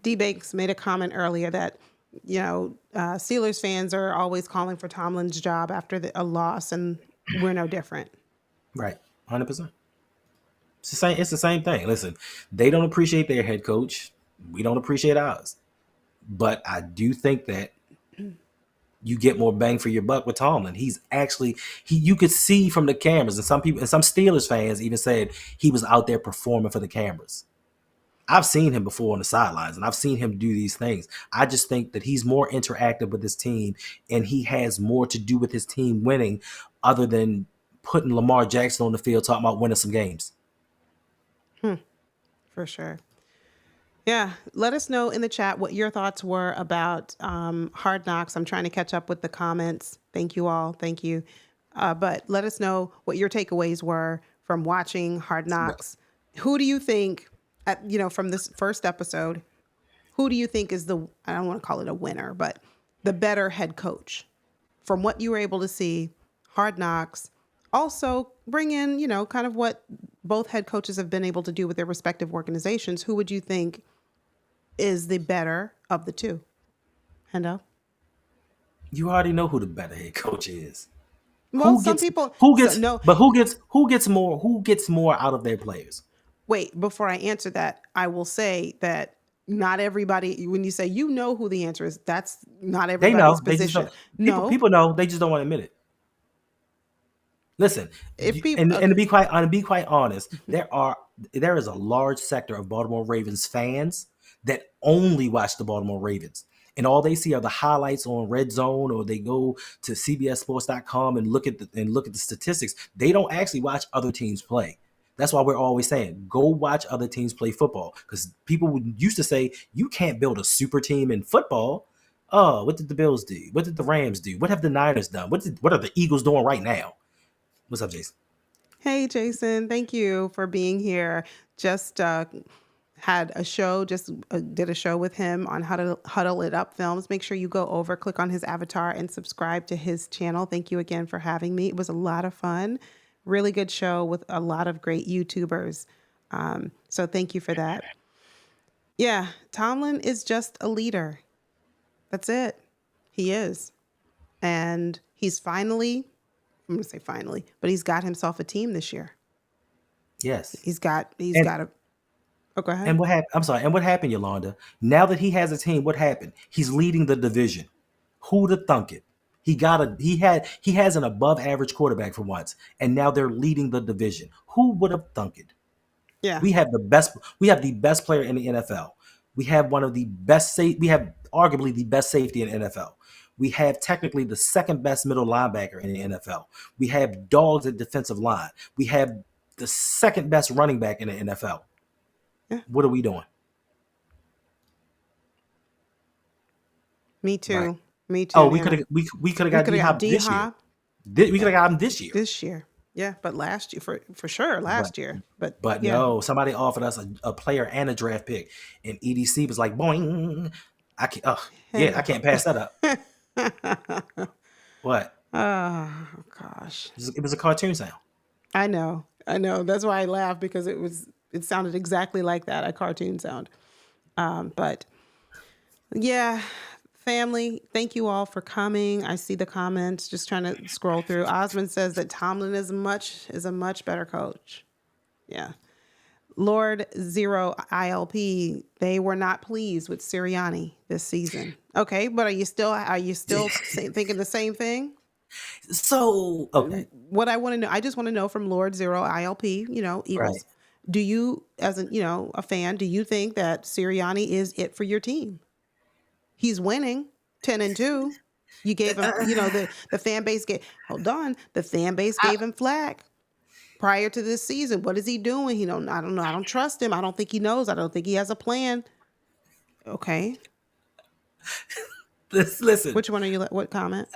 D. Banks made a comment earlier that, Steelers fans are always calling for Tomlin's job after a loss, and we're no different. Right. 100%. It's the same thing. Listen, they don't appreciate their head coach. We don't appreciate ours. But I do think that you get more bang for your buck with Tomlin. You could see from the cameras, and some people and some Steelers fans even said he was out there performing for the cameras. I've seen him before on the sidelines, and I've seen him do these things. I just think that he's more interactive with his team, and he has more to do with his team winning, other than putting Lamar Jackson on the field talking about winning some games. For sure. Yeah, let us know in the chat what your thoughts were about Hard Knocks. I'm trying to catch up with the comments. Thank you all. Thank you. But let us know what your takeaways were from watching Hard Knocks. Who do you think, from this first episode, who do you think is I don't want to call it a winner, but the better head coach? From what you were able to see, Hard Knocks. Also bring in, kind of what both head coaches have been able to do with their respective organizations. Who would you think is the better of the two? Hendo? You already know who the better head coach is. Well, some people no. But who gets more out of their players? Wait, before I answer that, I will say that not everybody, when you say who the answer is, that's not They know. everybody's They just position. don't. No, People know. They just don't want to admit it. Listen, if people and to be quite honest, there is a large sector of Baltimore Ravens fans that only watch the Baltimore Ravens, and all they see are the highlights on Red Zone, or they go to CBSSports.com and look at the statistics. They don't actually watch other teams play. That's why we're always saying, go watch other teams play football, because people used to say you can't build a super team in football. Oh, what did the Bills do? What did the Rams do? What have the Niners done? What are the Eagles doing right now? What's up, Jason? Hey, Jason, thank you for being here. Just had a show, did a show with him on how to Huddle It Up Films. Make sure you go over, click on his avatar, and subscribe to his channel. Thank you again for having me. It was a lot of fun. Really good show with a lot of great YouTubers. So thank you for that. Yeah, Tomlin is just a leader. That's it. He is. And he's finally, I'm going to say finally, but he's got himself a team this year. Yes. He's got a, oh, go ahead. And what happened? I'm sorry. And what happened, Yolanda? Now that he has a team, what happened? He's leading the division. Who'd have thunk it? He has an above average quarterback for once, and now they're leading the division. Who would have thunk it? Yeah. We have the best player in the NFL. We have we have arguably the best safety in the NFL. We have technically the second best middle linebacker in the NFL. We have dogs at defensive line. We have the second best running back in the NFL. Yeah. What are we doing? Me too. Right. Me too. Oh, we could have got D-Hop this year. We could have got him this year. This year. Yeah, but last year, for sure, last year. But yeah. No, somebody offered us a player and a draft pick, and EDC was like, boing. I can't pass that up. What? Oh, gosh. It was a cartoon sound. I know. That's why I laughed, because it sounded exactly like that, a cartoon sound. But yeah, family, thank you all for coming. I see the comments, just trying to scroll through. Osmond says that Tomlin is a much better coach. Yeah. Lord Zero ILP, they were not pleased with Sirianni this season. Okay, but are you still thinking the same thing? So, okay. What I want to know, I just want to know from Lord Zero ILP, Eagles. Right. Do you, as a fan, do you think that Sirianni is it for your team? He's winning 10-2. You gave him, the fan base the fan base gave him flack prior to this season. What is he doing? I don't know. I don't trust him. I don't think he knows. I don't think he has a plan. Okay. Listen. Which one are you? What comment?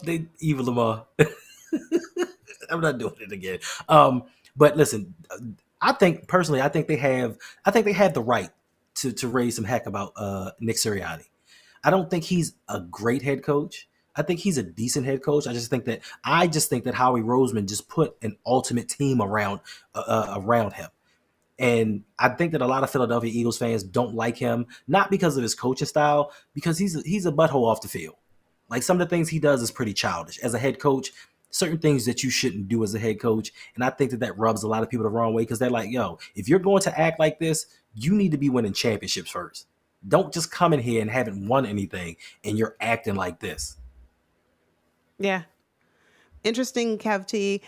They evil Lamar. I'm not doing it again. But listen, I think they have the right to raise some heck about Nick Sirianni. I don't think he's a great head coach. I think he's a decent head coach. I just think that Howie Roseman just put an ultimate team around him. And I think that a lot of Philadelphia Eagles fans don't like him, not because of his coaching style, because he's a butthole off the field. Like, some of the things he does is pretty childish. As a head coach, certain things that you shouldn't do as a head coach. And I think that rubs a lot of people the wrong way, because they're like, yo, if you're going to act like this, you need to be winning championships first. Don't just come in here and haven't won anything and you're acting like this. Yeah. Interesting, Kev T.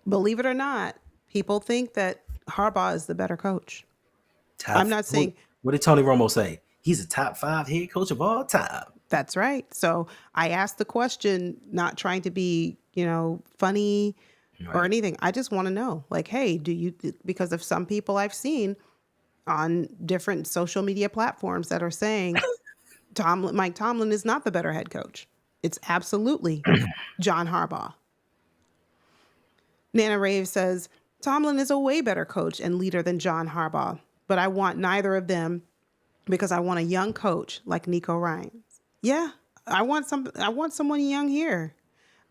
Believe it or not, people think that Harbaugh is the better coach. Top. I'm not What, saying what did Tony Romo say? He's a top 5 head coach of all time. that's right. So I asked the question, not trying to be, funny or Right. anything. I just want to know, like, hey, because of some people I've seen on different social media platforms that are saying Mike Tomlin is not the better head coach. It's absolutely John Harbaugh. Nana Rave says, Tomlin is a way better coach and leader than John Harbaugh, but I want neither of them because I want a young coach like Nico Rines. Yeah, I want someone young here.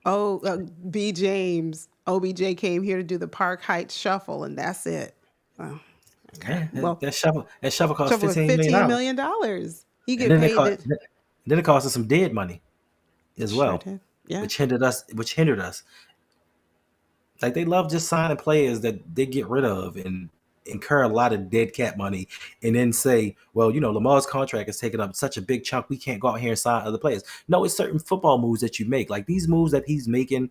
Oh, B. James, OBJ came here to do the Park Heights Shuffle, and that's it. Oh, okay. Yeah, Well, that shovel cost Shuffle was $15 million. $15 million. He And get paid it. then it cost us some dead money It as sure well, did. Yeah. which hindered us. Like they love just signing players that they get rid of and incur a lot of dead cap money and then say, well, Lamar's contract is taking up such a big chunk, we can't go out here and sign other players. No, it's certain football moves that you make. Like these moves that he's making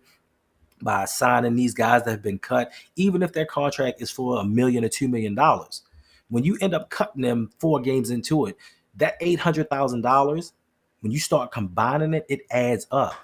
by signing these guys that have been cut, even if their contract is for $1 million or $2 million. When you end up cutting them 4 games into it, that $800,000, when you start combining it, it adds up.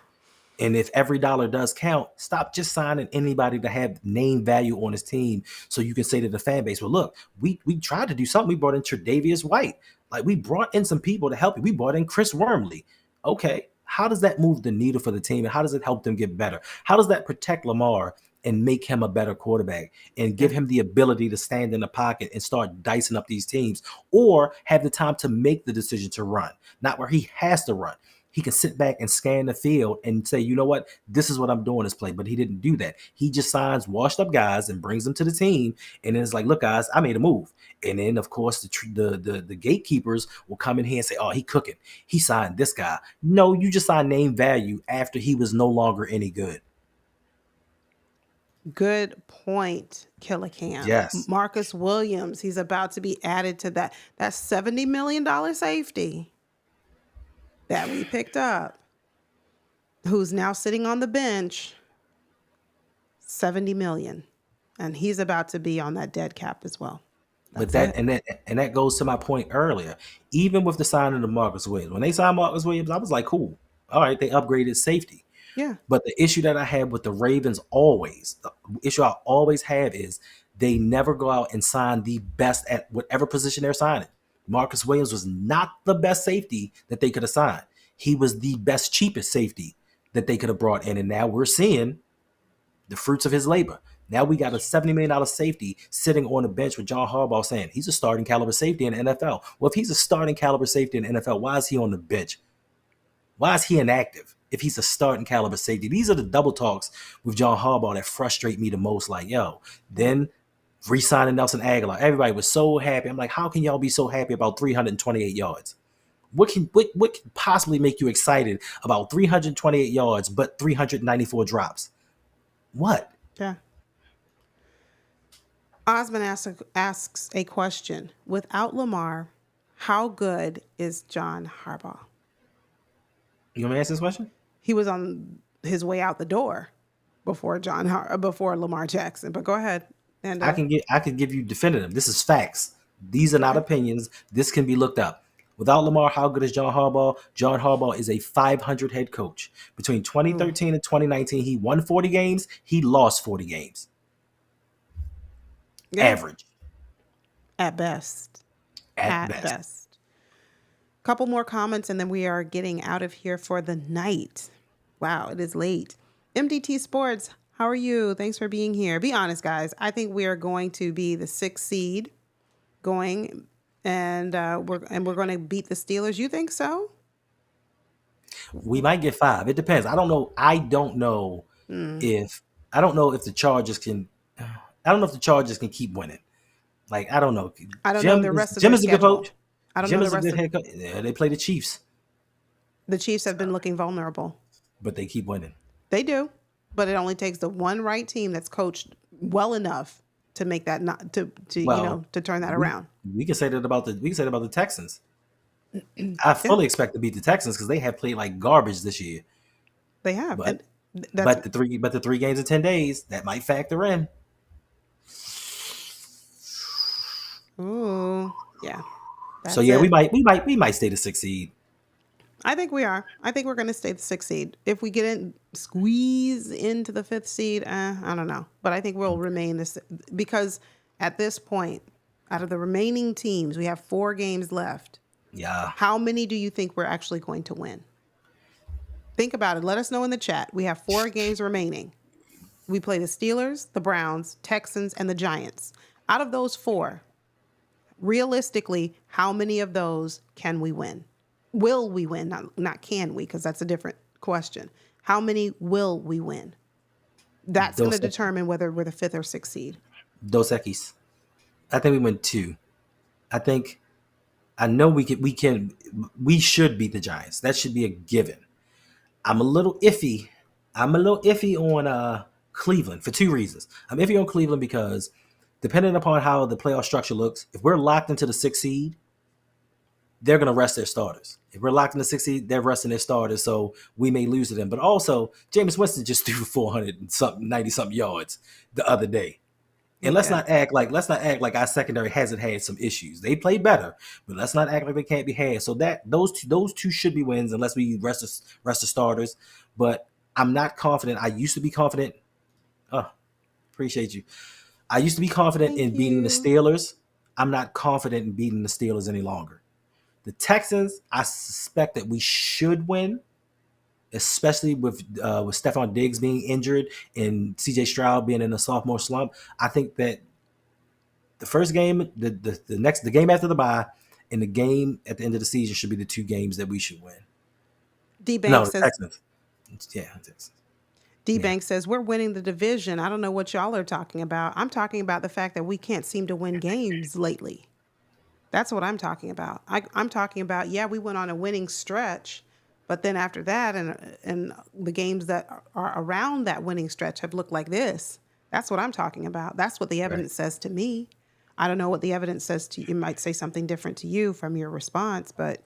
And if every dollar does count, stop just signing anybody to have name value on his team so you can say to the fan base, well, look, we tried to do something. We brought in Tre'Davious White. Like we brought in some people to help you. We brought in Chris Wormley. Okay, how does that move the needle for the team? And how does it help them get better? How does that protect Lamar and make him a better quarterback and give Yeah. him the ability to stand in the pocket and start dicing up these teams or have the time to make the decision to run, not where he has to run? He can sit back and scan the field and say, you know what, this is what I'm doing this play. But he didn't do that. He just signs washed up guys and brings them to the team. And then it's like, look, guys, I made a move. And then, of course, the gatekeepers will come in here and say, oh, he cooking. He signed this guy. No, you just signed name value after he was no longer any good. Good point, Killicam. Yes. Marcus Williams, he's about to be added to that. That's $70 million safety that we picked up, who's now sitting on the bench, 70 million. And he's about to be on that dead cap as well. But That's that goes to my point earlier. Even with the signing of Marcus Williams, when they signed Marcus Williams, I was like, cool. All right, they upgraded safety. Yeah. But the issue that I have with the Ravens the issue I always have is they never go out and sign the best at whatever position they're signing. Marcus Williams was not the best safety that they could have signed. He was the best, cheapest safety that they could have brought in. And now we're seeing the fruits of his labor. Now we got a $70 million safety sitting on the bench with John Harbaugh saying he's a starting caliber safety in the NFL. Well, if he's a starting caliber safety in the NFL, why is he on the bench? Why is he inactive if he's a starting caliber safety? These are the double talks with John Harbaugh that frustrate me the most. Like, yo, then re-signing Nelson Aguilar. Everybody was so happy. I'm like, how can y'all be so happy about 328 yards? What can possibly make you excited about 328 yards but 394 drops? What? Yeah. Osmond asks a question. Without Lamar, how good is John Harbaugh? You want me to answer this question? He was on his way out the door before before Lamar Jackson. But go ahead. And I can give you definitive. This is facts. These are not opinions. This can be looked up. Without Lamar, how good is John Harbaugh? John Harbaugh is a 500 head coach. Between 2013 and 2019, he won 40 games. He lost 40 games. yeah, Average. at best. At best. Couple more comments and then we are getting out of here for the night. Wow, it is late. MDT Sports, how are you? Thanks for being here. Be honest, guys. I think we are going to be the 6th seed going, and we're going to beat the Steelers. You think so? We might get 5. It depends. I don't know. I don't know if the Chargers can. I don't know if the Chargers can keep winning. Like, I don't know. I don't know the rest of Jim their is a good schedule. coach. I don't Jim know is the a rest good of head coach. Yeah, they play the Chiefs, the Chiefs have been looking vulnerable. but they keep winning. They do, but it only takes the one right team that's coached well enough to make that not to to turn that around. We can say that about the Texans. I fully expect to beat the Texans because they have played like garbage this year. They have, But and that's the 3 games in 10 days that might factor in. Ooh, yeah, So that's yeah, we it. might we might we might stay the 6th seed. I think we are. I think we're going to stay the 6th seed. If we get in, squeeze into the 5th seed, I don't know. But I think we'll remain this because at this point, out of the remaining teams, we have 4 games left. Yeah. How many do you think we're actually going to win? Think about it. Let us know in the chat. We have 4 games remaining. We play the Steelers, the Browns, Texans, and the Giants. Out of those 4, realistically, how many of those can we win? Will we win? Not can we, because that's a different question. How many will we win? That's going to Dos determine whether we're the 5th or 6th seed. Dos Equis. I think we win 2. I think I know we should beat the Giants. That should be a given. I'm a little iffy. I'm a little iffy on Cleveland for 2 reasons. I'm iffy on Cleveland because depending upon how the playoff structure looks, if we're locked into the 6th seed, they're going to rest their starters. If we're locked in the 6th seed, they're resting their starters, so we may lose to them. But also, Jameis Winston just threw for 400 and something, 90 something yards the other day. And Yeah. let's not act like our secondary hasn't had some issues. They played better, but let's not act like they can't be had. So that those two should be wins unless we rest the starters. But I'm not confident. I used to be confident. Oh, appreciate you. I used to be confident Thank in beating the you. Steelers. I'm not confident in beating the Steelers any longer. The Texans, I suspect that we should win, especially with Stephon Diggs being injured and CJ Stroud being in a sophomore slump. I think that the first game, the game after the bye, and the game at the end of the season should be the 2 games that we should win. D No, Bank the says Texans. Yeah, Texans. D Yeah. Bank says we're winning the division. I don't know what y'all are talking about. I'm talking about the fact that we can't seem to win games lately. That's what I'm talking about. I'm talking about, yeah, we went on a winning stretch, but then after that, and the games that are around that winning stretch have looked like this. That's what I'm talking about. That's what the Right. evidence says to me. I don't know what the evidence says to you. It might say something different to you from your response, but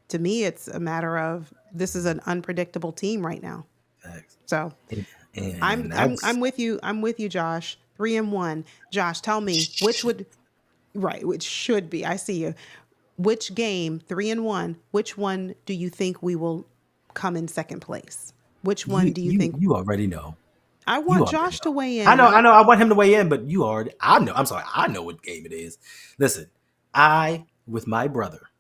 to me, it's a matter of this is an unpredictable team right now. Facts. So And, I'm and I'm that's I'm with you. I'm with you, Josh. 3-1. Josh, tell me which would right, which should be. I see you. Which game, 3-1, which one do you think we will come in second place? Which one you do you you think? you already know. I You want already Josh to know. weigh I in. know, I I don't. know. I want him to weigh in, but you already. I know. I'm sorry. I know what game it is. Listen, I with my brother,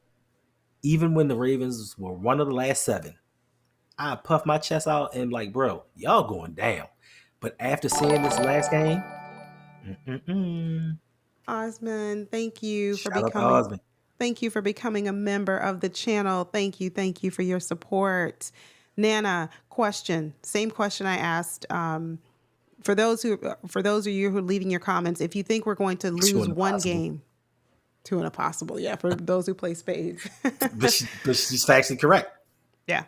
even when the Ravens were one of the last 7, I puffed my chest out and like, bro, y'all going down. But after seeing this last game, mm-mm-mm. Osmond, thank you for Shout out to becoming. husband. Thank you for becoming a member of the channel. Thank you for your support. Nana, question. Same question I asked. For those of you who are leaving your comments, if you think we're going to lose Chewing one impossible. game to an impossible, yeah. For those who play spades, But she's factually correct. yeah.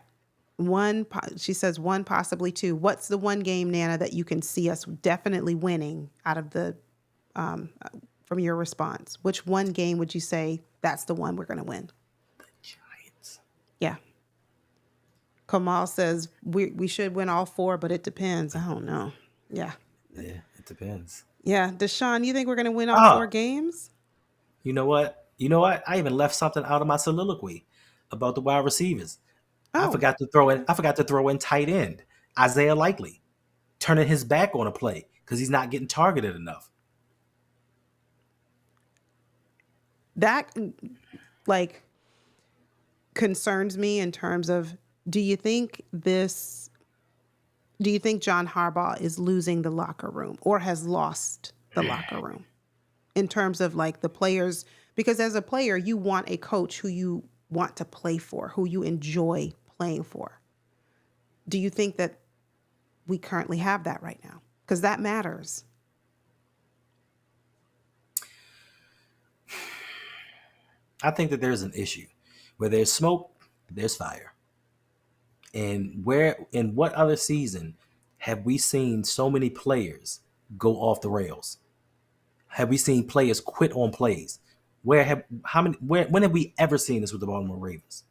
She says one, possibly two. What's the one game, Nana, that you can see us definitely winning out of the from your response? Which one game would you say that's the one we're going to win? Giants. Yeah. Kamal says we should win all 4, but it depends. I don't know. Yeah. Yeah, it depends. Yeah. Deshaun, you think we're going to win all 4 Oh, games? you know what? You know what? I even left something out of my soliloquy about the wide receivers. I Oh, forgot to throw in. I forgot to throw in tight end Isaiah Likely, turning his back on a play because he's not getting targeted enough. that like concerns me in terms of do you think this do you think John Harbaugh is losing the locker room or has lost the locker room in terms of like the players? Because as a player, you want a coach who you want to play for, who you enjoy playing for. Do you think that we currently have that right now? Because that matters. I think that there's an issue where there's smoke, there's fire. And where in what other season have we seen so many players go off the rails? Have we seen players quit on plays? Where have how many when have we ever seen this with the Baltimore Ravens?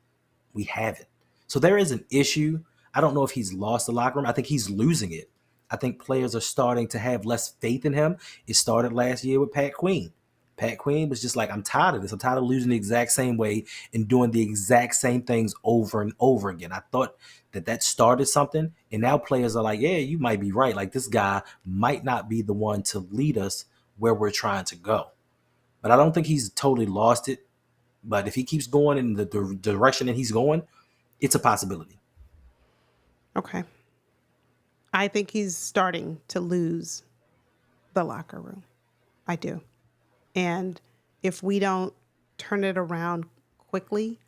We haven't. So there is an issue. I don't know if he's lost the locker room. I think he's losing it. I think players are starting to have less faith in him. It started last year with Pat Queen. Pat Quinn was just like, I'm tired of this. I'm tired of losing the exact same way and doing the exact same things over and over again. I thought that started something, and now players are like, yeah, you might be right. Like, this guy might not be the one to lead us where we're trying to go. But I don't think he's totally lost it. But if he keeps going in the direction that he's going, it's a possibility. Okay. I think he's starting to lose the locker room. I do. And if we don't turn it around quickly,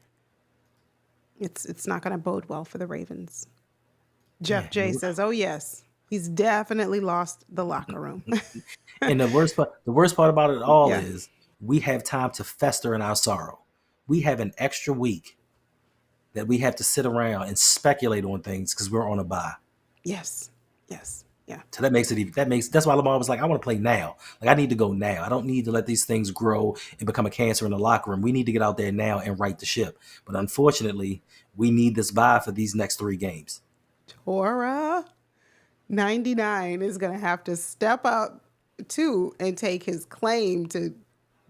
it's not going to bode well for the Ravens. Jeff J says, "Oh yes, he's definitely lost the locker room." And the worst part about it all is we have time to fester in our sorrow. We have an extra week that we have to sit around and speculate on things because we're on a bye. Yes. Yes. Yeah. So that's why Lamar was like, I want to play now. Like, I need to go now. I don't need to let these things grow and become a cancer in the locker room. We need to get out there now and right the ship. But unfortunately, we need this bye for these next 3 games. Torah 99 is going to have to step up too and take his claim to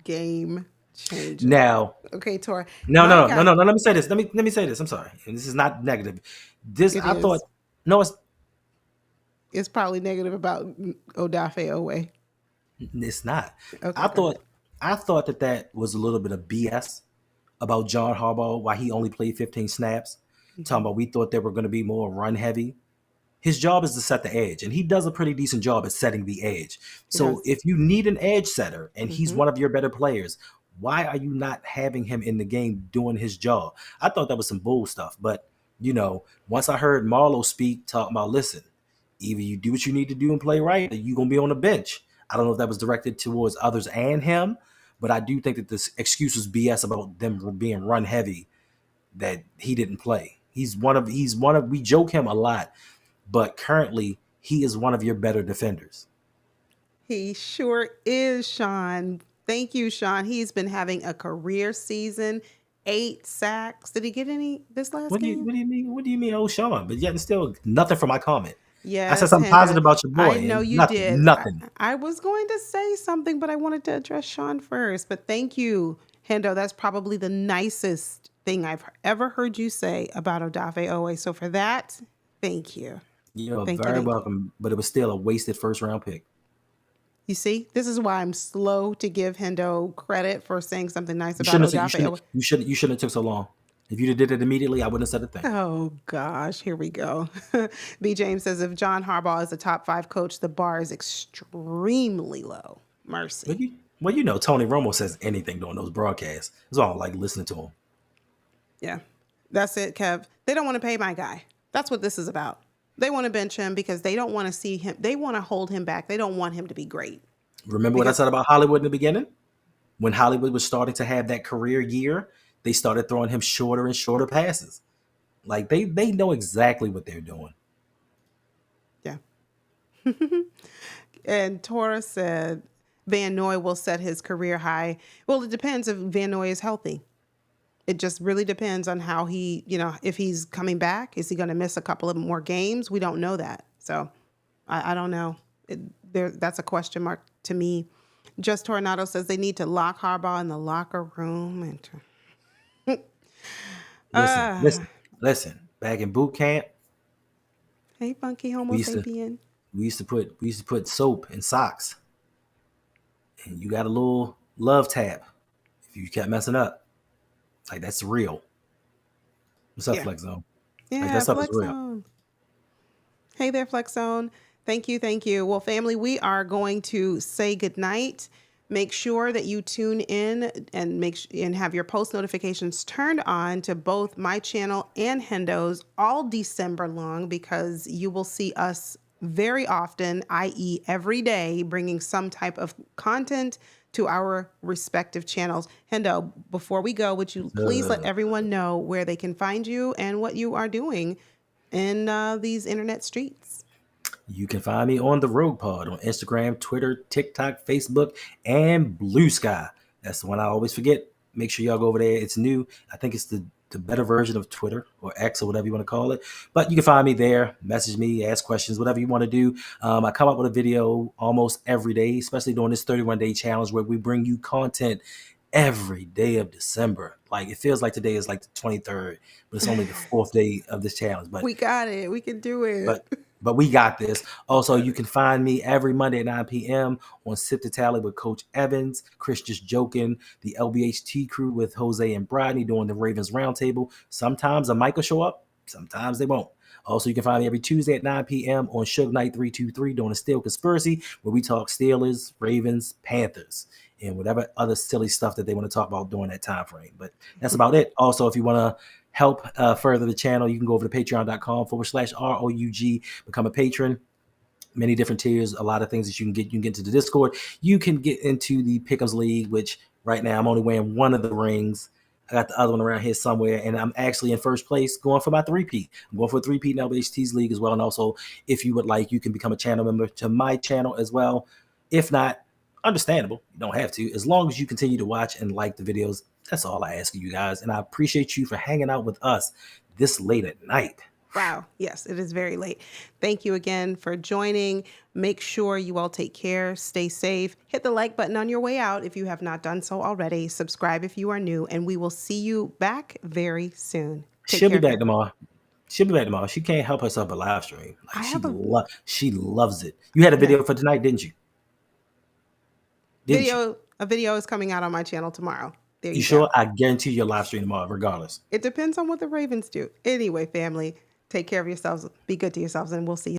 game changer. Now, okay, Torah. No. Let me say this. Let me say this. I'm sorry, and this is not negative. It's probably negative about Odafe Owe. It's not. Okay, I thought that was a little bit of BS about John Harbaugh, why he only played 15 snaps. Talking about we thought they were going to be more run heavy. His job is to set the edge, and he does a pretty decent job at setting the edge. So if you need an edge setter and he's one of your better players, why are you not having him in the game doing his job? I thought that was some bull stuff. But, once I heard Marlowe speak, talking about, listen, either you do what you need to do and play right, or you're going to be on the bench. I don't know if that was directed towards others and him, but I do think that this excuse was BS about them being run heavy, that he didn't play. We joke him a lot, but currently he is one of your better defenders. He sure is, Sean. Thank you, Sean. He's been having a career season. 8 sacks. Did he get any this last game? What do you mean, oh, Sean? But yet still nothing from my comment. Yes, I said something positive about your boy. I know you did. Nothing. I was going to say something, but I wanted to address Sean first. But thank you, Hendo. That's probably the nicest thing I've ever heard you say about Odafe Owe. So for that, thank you. You're very welcome. But it was still a wasted first-round pick. You see, this is why I'm slow to give Hendo credit for saying something nice about Odafe Owe. You shouldn't have took so long. If you did it immediately, I wouldn't have said a thing. Oh, gosh. Here we go. B. James says, if John Harbaugh is a top 5 coach, the bar is extremely low. Mercy. Well, Tony Romo says anything during those broadcasts. That's why I don't like listening to him. Yeah. That's it, Kev. They don't want to pay my guy. That's what this is about. They want to bench him because they don't want to see him. They want to hold him back. They don't want him to be great. Remember what I said about Hollywood in the beginning? When Hollywood was starting to have that career year, they started throwing him shorter and shorter passes. Like, they know exactly what they're doing. Yeah. And Torah said Van Noy will set his career high. Well, it depends if Van Noy is healthy. It just really depends on how he, if he's coming back. Is he going to miss a couple of more games? We don't know that. So I don't know. That's a question mark to me. Just Tornado says they need to lock Harbaugh in the locker room. Listen. Back in boot camp. Hey, funky homo sapien. We used to put soap in socks, and you got a little love tap if you kept messing up. Like, that's real. What's up, Flex Zone? Yeah, like, that stuff Flex is real. Zone. Hey there, Flex Zone. Thank you. Well, family, we are going to say goodnight. Make sure that you tune in and have your post notifications turned on to both my channel and Hendo's all December long, because you will see us very often, i.e. every day, bringing some type of content to our respective channels. Hendo, before we go, would you please let everyone know where they can find you and what you are doing in these internet streets? You can find me on the Rogue Pod on Instagram, Twitter, TikTok, Facebook, and Blue Sky. That's the one I always forget. Make sure y'all go over there. It's new. I think it's the the better version of Twitter or X or whatever you want to call it. But you can find me there, message me, ask questions, whatever you want to do. I come up with a video almost every day, especially during this 31-day challenge where we bring you content every day of December. Like it feels like today is like the 23rd, but it's only the fourth day of this challenge. But We got it. We can do it. but we got this. Also, you can find me every Monday at 9 p.m. on Sip to Tally with Coach Evans, Chris Just Joking, the LBHT crew with Jose and Brodney doing the Ravens Roundtable. Sometimes a mic will show up, sometimes they won't. Also, you can find me every Tuesday at 9 p.m. on Suge Knight 323 doing a Steel Conspiracy, where we talk Steelers, Ravens, Panthers, and whatever other silly stuff that they want to talk about during that time frame. But that's about it. Also, if you want to help further the channel, you can go over to patreon.com/ROUG, become a patron. Many different tiers, a lot of things that you can get. You can get into the Discord. You can get into the Pick'ems League, which right now I'm only wearing one of the rings. I got the other one around here somewhere, and I'm actually in first place going for my three-peat. I'm going for a three-peat in LBHT's League as well. And also, if you would like, you can become a channel member to my channel as well. If not, understandable. You don't have to. As long as you continue to watch and like the videos, that's all I ask of you guys. And I appreciate you for hanging out with us this late at night. Wow. Yes, it is very late. Thank you again for joining. Make sure you all take care, stay safe, hit the like button on your way out if you have not done so already, subscribe if you are new, and we will see you back very soon. She'll be back tomorrow. She'll be back tomorrow. She can't help herself but live stream. Like she loves it. You had a video for tonight, didn't you? A video is coming out on my channel tomorrow. There you sure? go. I guarantee you'll live stream tomorrow, regardless. It depends on what the Ravens do. Anyway, family, take care of yourselves. Be good to yourselves, and we'll see you.